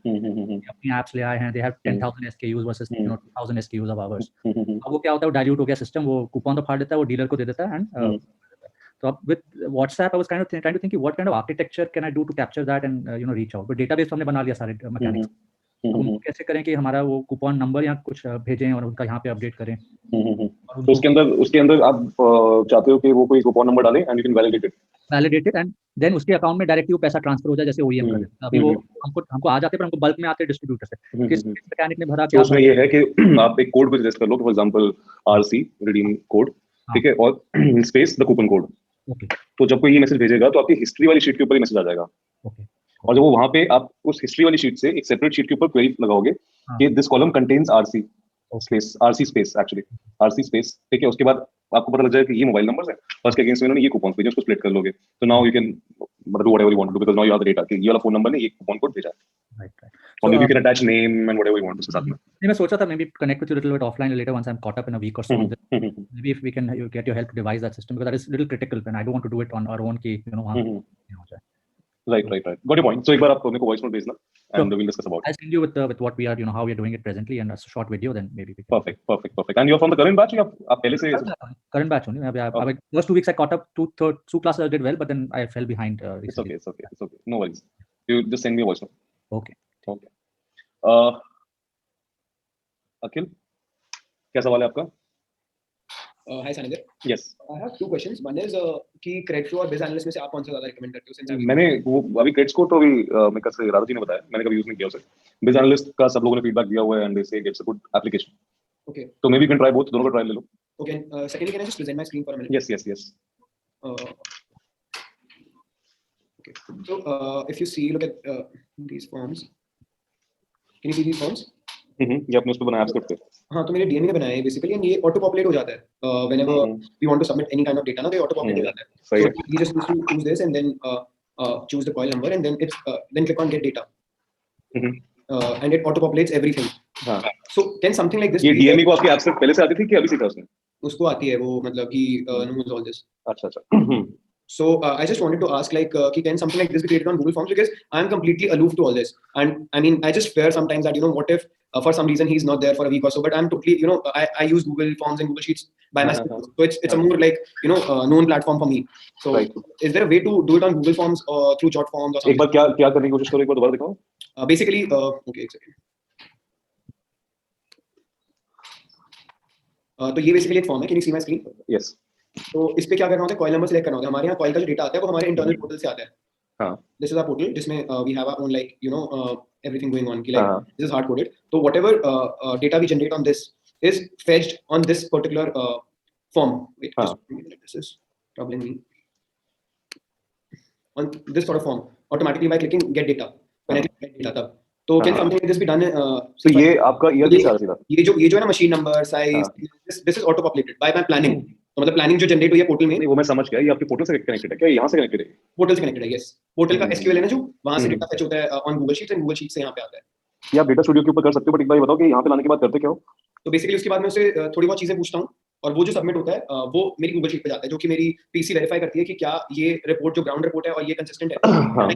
अपनी एप्स ले आए हैं, they have 10,000 SKUs versus 2000 SKUs of ours. अब वो क्या होता है, वो डाइल्यूट हो गया सिस्टम, वो कूपन तो फाड़ देता है, वो डीलर को दे देता है। And so with WhatsApp I was kind of trying to think what kind of architecture can I do to capture that and reach out, but database हमने बना लिया सारे मैकेनिक्स। तो हम कैसे करें कि हमारा वो कूपन नंबर या कुछ भेजें और उनका यहाँ पे अपडेट करें। तो उसके अंदर आप चाहते हो कि वो कोई कूपन नंबर डाले and you can validate it and then उसके अकाउंट में डायरेक्टली वो पैसा ट्रांसफर हो जाए, जैसे OEM कर देता है। अभी वो हमको आ जाते हैं, पर हमको बल्क में आते हैं डिस्ट्रीब्यूटर से, किस मैकेनिक ने भरा, क्या उसमें ये है कि आप एक कोड को सजेस्ट कर लो, for example RC redeem code, ठीक है, और स्पेस द कूपन कोड। तो जब कोई ये मैसेज भेजेगा तो आपकी हिस्ट्री वाली शीट के ऊपर ही मैसेज आ जाएगा। और जब वो वहां पे आप उस हिस्ट्री वाली शीट से एक सेपरेट शीट के ऊपर क्वेरी लगाओगे कि this column contains RC space actually RC space, ठीक है, उसके बाद आपको पता लग जाएगा कि ये मोबाइल नंबर्स हैं और उसके अगेंस्ट में इन्होंने ये कूपन भेजे, उसको स्प्लिट कर लोगे। तो नाउ यू कैन मतलब whatever you want to do, because now you have the data कि ये वाला फोन नंबर ने ये कूपन कोड भेजा है। राइट और maybe you can attach name and whatever you want उसके साथ में। मैं सोचा था maybe connect with you little bit offline later once I am caught up in a week और so, maybe if we can get your help to devise that system, because that is little critical and I don't want to do it on our own की वहां हो जाए। Right. Got your point. So एक बार आप मेरे को voice note भेजना and we'll discuss about it. I'll send you with what we are, how we are doing it presently, and a short video, then maybe we can. Perfect. And you're from the current batch? आप पहले से? Current batch only. I first 2 weeks I caught up. Two classes I did well, but then I fell behind recently. It's okay. No worries. You just send me a voice note. Okay. अखिल, क्या सवाल है आपका? Hi Sanjay. Yes. I have 2 questions. One is कि CredFlow और BizAnalyst में से आप कौन सा ज़्यादा recommend करते हो? Since मैंने वो अभी क्रेडिट स्कोर तो अभी मेरे ख्याल से राधा जी ने बताया, मैंने कभी यूज नहीं किया उसे। BizAnalyst का सब लोगों ने फीडबैक दिया हुआ है and they say it's a good application. Okay. तो maybe you can try both, दोनों का ट्रायल ले लो। Okay. Secondly, can I just present my screen for a minute? Yes. Okay. So if you see, look at these forms. Can you see these forms? ये आपने उस पे बनाया script पे। हाँ, तो मेरे DME में बनाया है बेसिकली, एंड ये ऑटो पॉपुलेट हो जाता है whenever we want to submit any kind of data, ना तो ये ऑटो पॉपुलेट हो जाता है। So we just need to choose this and then choose the coil number and then it's then click on get data, and it auto populates everything. हाँ. So can something like this? ये DME को आपकी app से पहले से आती थी कि अभी सीखा उसने? उसको आती है वो, मतलब कि knows all this. अच्छा. So I just wanted to ask, like, can something like this be created on Google Forms? Because I'm completely aloof to all this, and I mean, I just fear sometimes that, you know, what if for some reason he's not there for a week or so, but I'm totally, you know, I use Google Forms and Google Sheets by myself, so it's a more like, you know, known platform for me. So is there a way to do it on Google Forms or through Jot Forms or something? एक बार क्या करने की कोशिश करो, एक बार दोबारा दिखाओ. Basically, okay, एक second. तो ये बेसिकली एक फॉर्म है. Can you see my screen? Yes. तो इस पे क्या करना होता है, कॉइल नंबर सिलेक्ट करना होता है. हमारे यहाँ कॉइल का जो डेटा आता है वो हमारे इंटरनल पोर्टल से आता है. हाँ. दिस इज आवर पोर्टल जिसमें we have our own, like, you know, everything going on, कि like this is hard coded. तो whatever data we generate on this is fetched on this particular form. Wait, this is troubling me. On this sort of form, automatically by clicking get data, when I click get data तब. तो can something like this be done? So ये आपका year कैसे आ रहा है? ये जो है ना, machine number, size, this is auto populated by my planning. तो मतलब प्लानिंग जो जनरेट हुई है पोर्टल में. नहीं, वो मैं समझ गया. ये आपके पोर्टल से कनेक्टेड है क्या? यहाँ से कनेक्टेड है? पोर्टल से कनेक्टेड है. यस, पोर्टल का SQL है ना, जो वहां से डेटा फेच होता है on Google sheets, and Google sheet से यहाँ पे आता है. ये आप डेटा स्टूडियो के ऊपर कर सकते हो, बट एक बार बताओ कि यहाँ पे लाने के बाद करते क्या हो? तो बेसिकली उसके बाद मैं उससे थोड़ी बहुत चीजें पूछता हूँ, और वो जो सबमिट होता है वो मेरी गूगल शीट पे जाता है, जो कि मेरी पीसी वेरीफाई करती है कि क्या ये रिपोर्ट जो ग्राउंड रिपोर्ट है और ये कंसिस्टेंट है.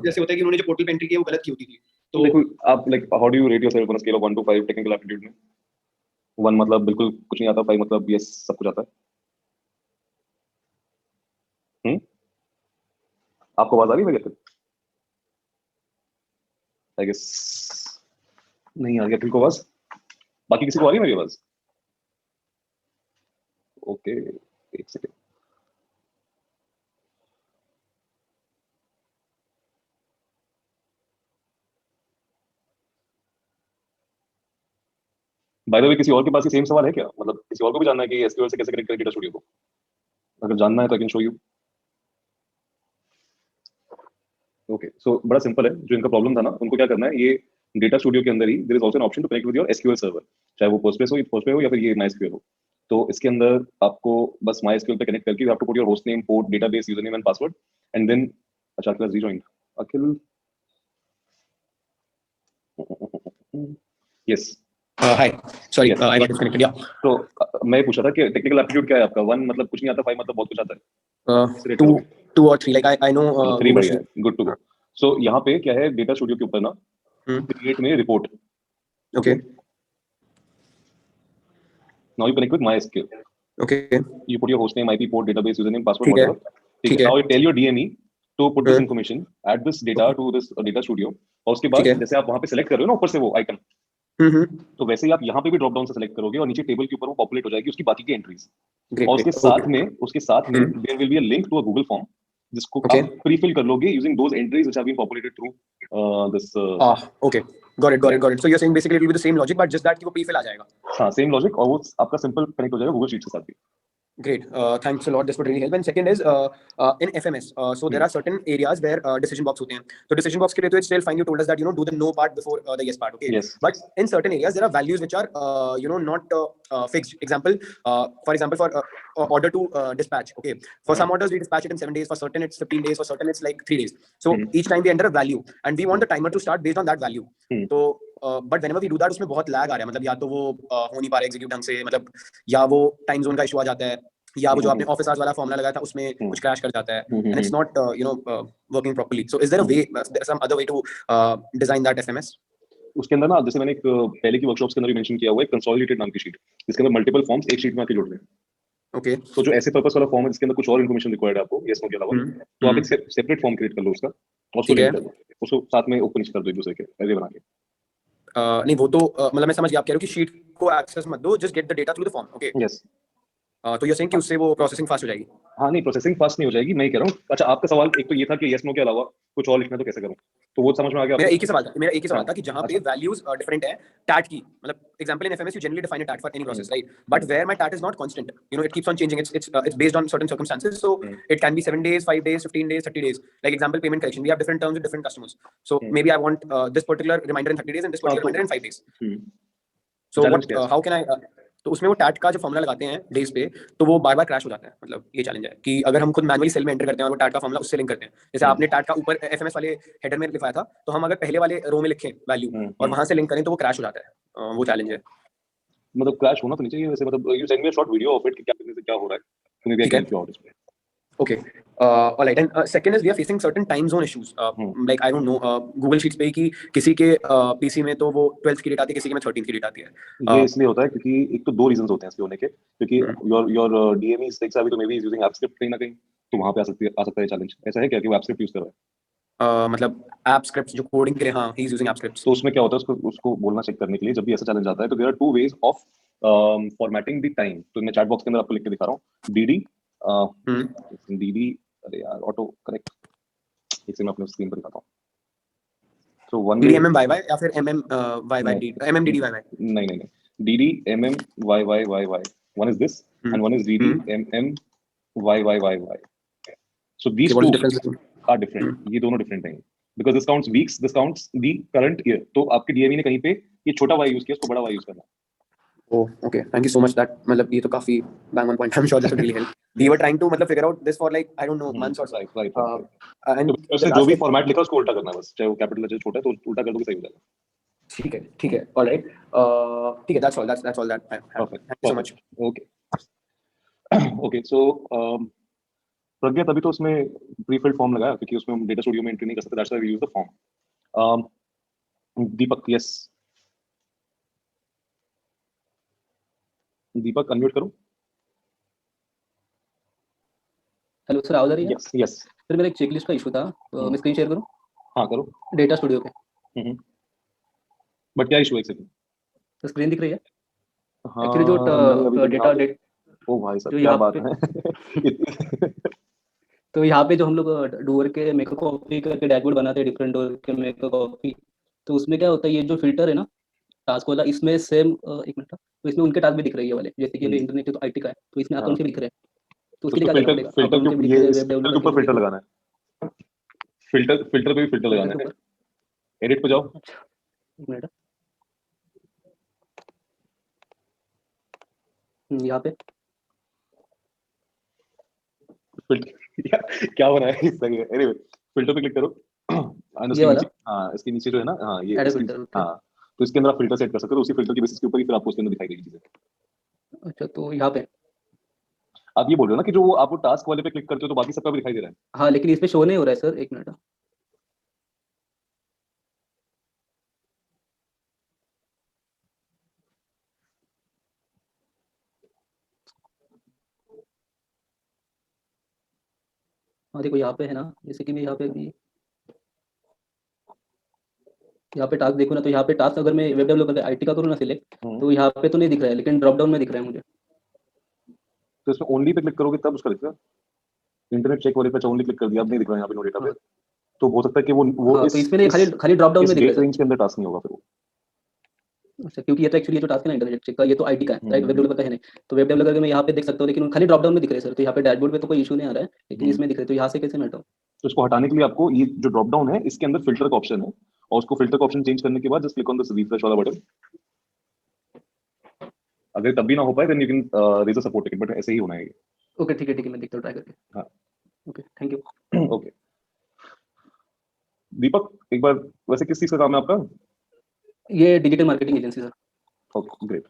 जैसे होता है कि उन्होंने जो पोर्टल पे एंट्री की है वो गलत की होती थी. तो देखो आप, like, how do you rate yourself on a scale of 1 to 5 technical aptitude में? 1 मतलब बिल्कुल कुछ नहीं आता, 5 मतलब यस सब कुछ आता है. आपको आवाज आ रही है मेरी? आई गेस नहीं आ रही है को आवाज. बाकी किसी को आ रही है मेरी आवाज? ओके, एक सेकंड. बाय द वे, किसी और के पास ये सेम सवाल है क्या? मतलब किसी और को भी जानना है कि एसक्यूएल से कैसे कनेक्ट करें डेटा स्टूडियो को? अगर जानना है तो I can show you. Okay, so बड़ा सिंपल है. जो इनका प्रॉब्लम था ना, उनको क्या करना है, ये डेटा स्टूडियो के अंदर ही there is also an option to connect with your SQL server, चाहे वो पोस्टग्रेस हो या फिर ये माइस्क्यूएल हो. तो इसके अंदर आपको बस माइस्क्यूएल पे कनेक्ट करके you have to put your host name, port, database, user name and password, and then अच्छा class rejoin. Akhil, yes. Hi, sorry, I got disconnected. या तो मैं पूछा था कि टेक्निकल एप्टीट्यूड क्या है आपका? 1 मतलब कुछ नहीं आता, 5 मतलब बहुत कुछ आता है. 2 और 3, लाइक आई नो 3 बढ़िया है. Good to go. सो यहाँ पे क्या है, डेटा स्टूडियो के ऊपर ना क्रिएट में report. Okay, now you connect with MySQL. Okay, you put your host name, IP, port, database, username, password, whatever. ठीक है. Now you tell your DME to put this information, add this data to this data studio, और उसके बाद जैसे आप वहां पे select कर रहे हो ना ऊपर से वो आइकन, तो वैसे ही आप यहाँ पे भी ड्रॉप डाउन से सेलेक्ट करोगे और नीचे टेबल के ऊपर वो पॉपुलेट हो जाएगी उसकी बाकी की एंट्रीज. और उसके साथ में there will be a link to a Google form जिसको आप प्रीफिल कर लोगे using those entries which have been populated through this. Okay, got it. So you are saying basically it will be the same logic but just that कि वो prefill आ जाएगा. हां, same logic, और वो आपका सिंपल कनेक्ट हो जाएगा Google sheet के साथ भी. Great. Thanks a lot. This would really help. And second is in FMS. So there are certain areas where decision box होते हैं. So decision box के लिए तो it's still fine. You told us that, you know, do the no part before the yes part. Okay. Yes. But in certain areas there are values which are you know, not fixed. Example, for example, for order to dispatch. Okay. For some orders we dispatch it in 7 days. For certain it's 15 days. For certain it's like 3 days. So each time we enter a value and we want the timer to start based on that value. So but whenever we do that, उसमें बहुत lag आ रहा है. मतलब या तो वो हो नहीं पा रहा एग्जीक्यूट ढंग से, मतलब या वो टाइम जोन का इशू आ जाता है, या वो जो आपने ऑफिस आवर्स वाला फॉर्मूला लगाया था उसमें कुछ क्रैश कर जाता है, and it's not you know working properly. So is there a way, there some other way to design that FMS? उसके अंदर ना, जैसे मैंने एक पहले की वर्कशॉप्स के अंदर भी मेंशन किया हुआ है, कंसोलिडेटेड नाम की शीट, जिसके अंदर मल्टीपल फॉर्म्स एक शीट में आके जुड़ रहे हैं. ओके. तो जो ऐसे पर्पस वाला फॉर्म है जिसके अंदर कुछ और इन्फॉर्मेशन रिक्वायर्ड है आपको यस नो के अलावा, तो आप एक सेपरेट फॉर्म क्रिएट कर लो उसका, और उसको लिंक कर दो, उसको साथ में ओपन कर दो एक दूसरे के ऐसे बना के. नहीं वो तो मतलब मैं समझ गया, आप कह रहे हो कि शीट को एक्सेस मत दो, just get the data through the form. Okay. Yes. तो यू आर सेइंग कि उससे वो प्रोसेसिंग फास्ट हो जाएगी? हाँ, नहीं प्रोसेसिंग फास्ट नहीं हो जाएगी, मैं ही कह रहा हूँ. अच्छा, आपका सवाल एक तो ये था कि यस नो के अलावा कुछ और लिखना तो कैसे करूँ, तो वो समझ में आ गया. मेरा एक ही सवाल था कि जहाँ पे वैल्यूज डिफरेंट है टैट की, मतलब example in FMS you generally define a TAT for any process, right? But where my TAT is not constant, you know, it keeps on changing, it's based on certain circumstances, so it can be 7 days, 5 days, 15 days, 30 days. Like example, payment collection, we have different terms with different customers, so maybe I want this particular reminder in 30 days and this particular reminder in 5 days. So what how can I तो उसमें वो TET का जो formula लगाते हैं days पे, तो वो बार बार क्रैश हो जाता है. मतलब ये चैलेंज है कि अगर हम खुद मैनुअली सेल में एंटर करते हैं और वो टैट का फॉर्मूला उससे लिंक करते हैं, जैसे आपने टैट का ऊपर एफएमएस वाले हेडर में लिखवाया था, तो हम अगर पहले वाले रो में लिखें वैल्यू और वहां से लिंक करें तो वो क्रैश हो जाता है. वो चैलेंज है. मतलब क्रैश होना तो नहीं चाहिए वैसे, मतलब you send me a short video of it कि क्या करने से क्या हो रहा है, तो maybe I can help you out. Okay. All right, and second is we are facing certain time zone issues. Like I don't know, Google Sheets पे कि किसी के PC में तो वो 12th की डेट आती है, किसी के में 13th की डेट आती है. ये इसलिए होता है क्योंकि एक तो दो रीजंस होते हैं इसके होने के, क्योंकि your DME is tech savvy, तो maybe is using AppScript कहीं ना कहीं, तो वहां पे आ सकता है चैलेंज. ऐसा है क्या कि वो AppScript यूज कर रहा है? मतलब ऐप स्क्रिप्ट्स जो कोडिंग के लिए, हाँ, he is using app scripts. तो उसमें क्या होता है, उसको बोलना चेक करने के लिए जब भी ऐसा चैलेंज आता है तो there are two ways of formatting the time. तो मैं चैट बॉक्स के अंदर आपको लिख के दिखा रहा हूं. dd अरे यार ऑटो करेक्ट, एक सेकंड मैं अपने स्क्रीन पर दिखाता हूं. सो वन DDMMYY या फिर MMYY MMDDYY. नहीं DDMMYYYY. one is this and one is DDMMYYYY. so these two are different. ये दोनों different हैं because this counts weeks, this counts the current year. तो आपके DME ने कहीं पे ये छोटा y यूज किया, उसको बड़ा y यूज करना. Oh, okay. Thank you so much. That मतलब ये तो काफी bang on point. I'm sure that will really help. We were trying to मतलब figure out this for like I don't know months or so. Right. And उससे जो भी format लिखा उसको उल्टा करना है बस, चाहे वो कैपिटल है चाहे छोटा है, तो उल्टा कर दोगे सही हो जाएगा. ठीक है. All right. ठीक है. That's all that I have. Perfect. Thank you so much. Okay. So प्रज्ञा, तभी तो उसमें प्रीफिल्ड फॉर्म लगाया क्योंकि उसमें हम डेटा स्टूडियो में एंट्री नहीं कर सकते. That's why we use the form. Deepak, yes, Deepak unmute करो. हेलो सर, आवाज आ रही है? यस. सर मेरा एक चेकलिस्ट का इशू था, मैं स्क्रीन शेयर करूं? हाँ करो. डेटा स्टूडियो पे. बट क्या इशू है? एक सेकंड. तो स्क्रीन दिख रही है? हाँ, एक्चुअली जो डेटा ओ भाई साहब क्या बात है. तो यहाँ पे जो हम लोग डूअर के मेक कॉपी करके डैशबोर्ड बनाते हैं, डिफरेंट डूअर के मेक कॉपी, तो उसमें क्या होता है, ये जो फिल्टर है ना टास्क वाला, इसमें सेम एक मिनट, तो इसमें उनके टास्क भी दिख रही है वाले, जैसे कि इंटरनेट है तो IT का है, तो इसमें अकाउंट से भी दिख रहे हैं. तो उसके लिए क्या करना पड़ेगा? फिल्टर के ऊपर फिल्टर लगाना है. फिल्टर पे भी फिल्टर लगाना है. एडिट पे जाओ. एक मिनट, यहाँ पे क्या बना है? सही है. एनीवे, फिल्टर पे क्लिक करो. ये वाला? हाँ, इसके नीचे जो है ना, हाँ ये फिल्टर. हाँ, तो इसके अंदर आप फिल्टर सेट कर सकते हो. उसी फिल्टर की बेसिस के ऊपर ही फिर आपको उसके अंदर दिखाई देगी चीजें. अच्छा, तो यहाँ पे आप ये बोल रहे हो ना कि जो आप टास्क वाले पे क्लिक करते हो तो बाकी सबका भी दिखाई दे रहा है? हाँ, लेकिन इस पे शो नहीं हो रहा है सर. एक मिनट, हाँ देखो यहाँ पे है ना, जैसे कि मैं यहाँ पे भी यहाँ पे टास्क देखो ना, तो यहाँ पे टास्क अगर मैं वेब डेवलपर IT का करूँ ना सिलेक्ट, तो यहाँ पे तो नहीं दिख रहा है, लेकिन ड्रॉप डाउन में दिख रहा है मुझे. तो इसमें ओनली पे क्लिक करोगे तब उसका दिखेगा. इंटरनेट चेक वाले पे ओनली क्लिक कर दिया, अब नहीं दिख रहा है यहाँ पे नो डेटा पे. तो हो सकता है कि वो तो इसमें नहीं, खाली ड्रॉप डाउन में दिख रहा है. रेंज के अंदर टास्क नहीं होगा फिर वो. अच्छा, क्योंकि ये तो एक्चुअली जो टास्क है ना इंटरनेट चेक का, ये तो IT का है, राइट, वेब डेवलपर का है नहीं. तो वेब डेवलपर का मैं यहाँ पे देख सकता हूँ, लेकिन खाली ड्रॉप डाउन में दिख रहे हैं सर. तो यहाँ पे डैशबोर्ड पे तो कोई इशू नहीं आ रहा है, लेकिन इसमें दिख रहे हैं, तो यहाँ से कैसे मैं हटाऊं? तो इसको हटाने के लिए आपको ये जो ड्रॉप डाउन है इसके अंदर फिल्टर का ऑप्शन है, और उसको फिल्टर का ऑप्शन चेंज करने के बाद just click on the refresh वाला बटन. अगर तब भी ना हो पाए then you can raise a support ticket, but ऐसे ही होना है. ओके, ठीक है, मैं देखता हूँ ट्राई करके. हाँ, ओके, थैंक यू. ओके दीपक, एक बार वैसे किस चीज का काम है आपका? ये digital marketing agency sir. Okay great.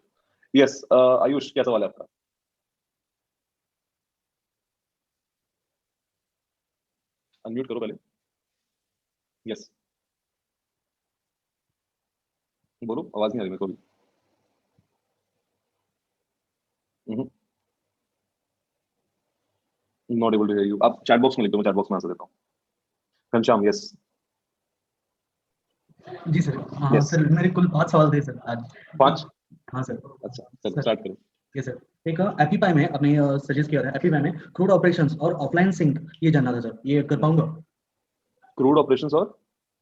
Yes, Ayush क्या सवाल है आपका? अनम्यूट करो पहले. यस, बोलो, आवाज नहीं आ रही मेरे को भी. Not able to hear you. आप चैट बॉक्स में लिख दो, मैं चैट बॉक्स में आंसर देता हूँ. घनश्याम, यस. जी सर. हाँ सर, मेरे कुल 5 सवाल थे सर आज. 5? हाँ सर. अच्छा, चलो स्टार्ट करो. Yes sir. एक एपीपाई में आपने सजेस्ट किया था, एपीपाई में क्रूड ऑपरेशंस और ऑफलाइन सिंक ये जानना था सर, ये कर पाऊंगा? क्रूड ऑपरेशंस और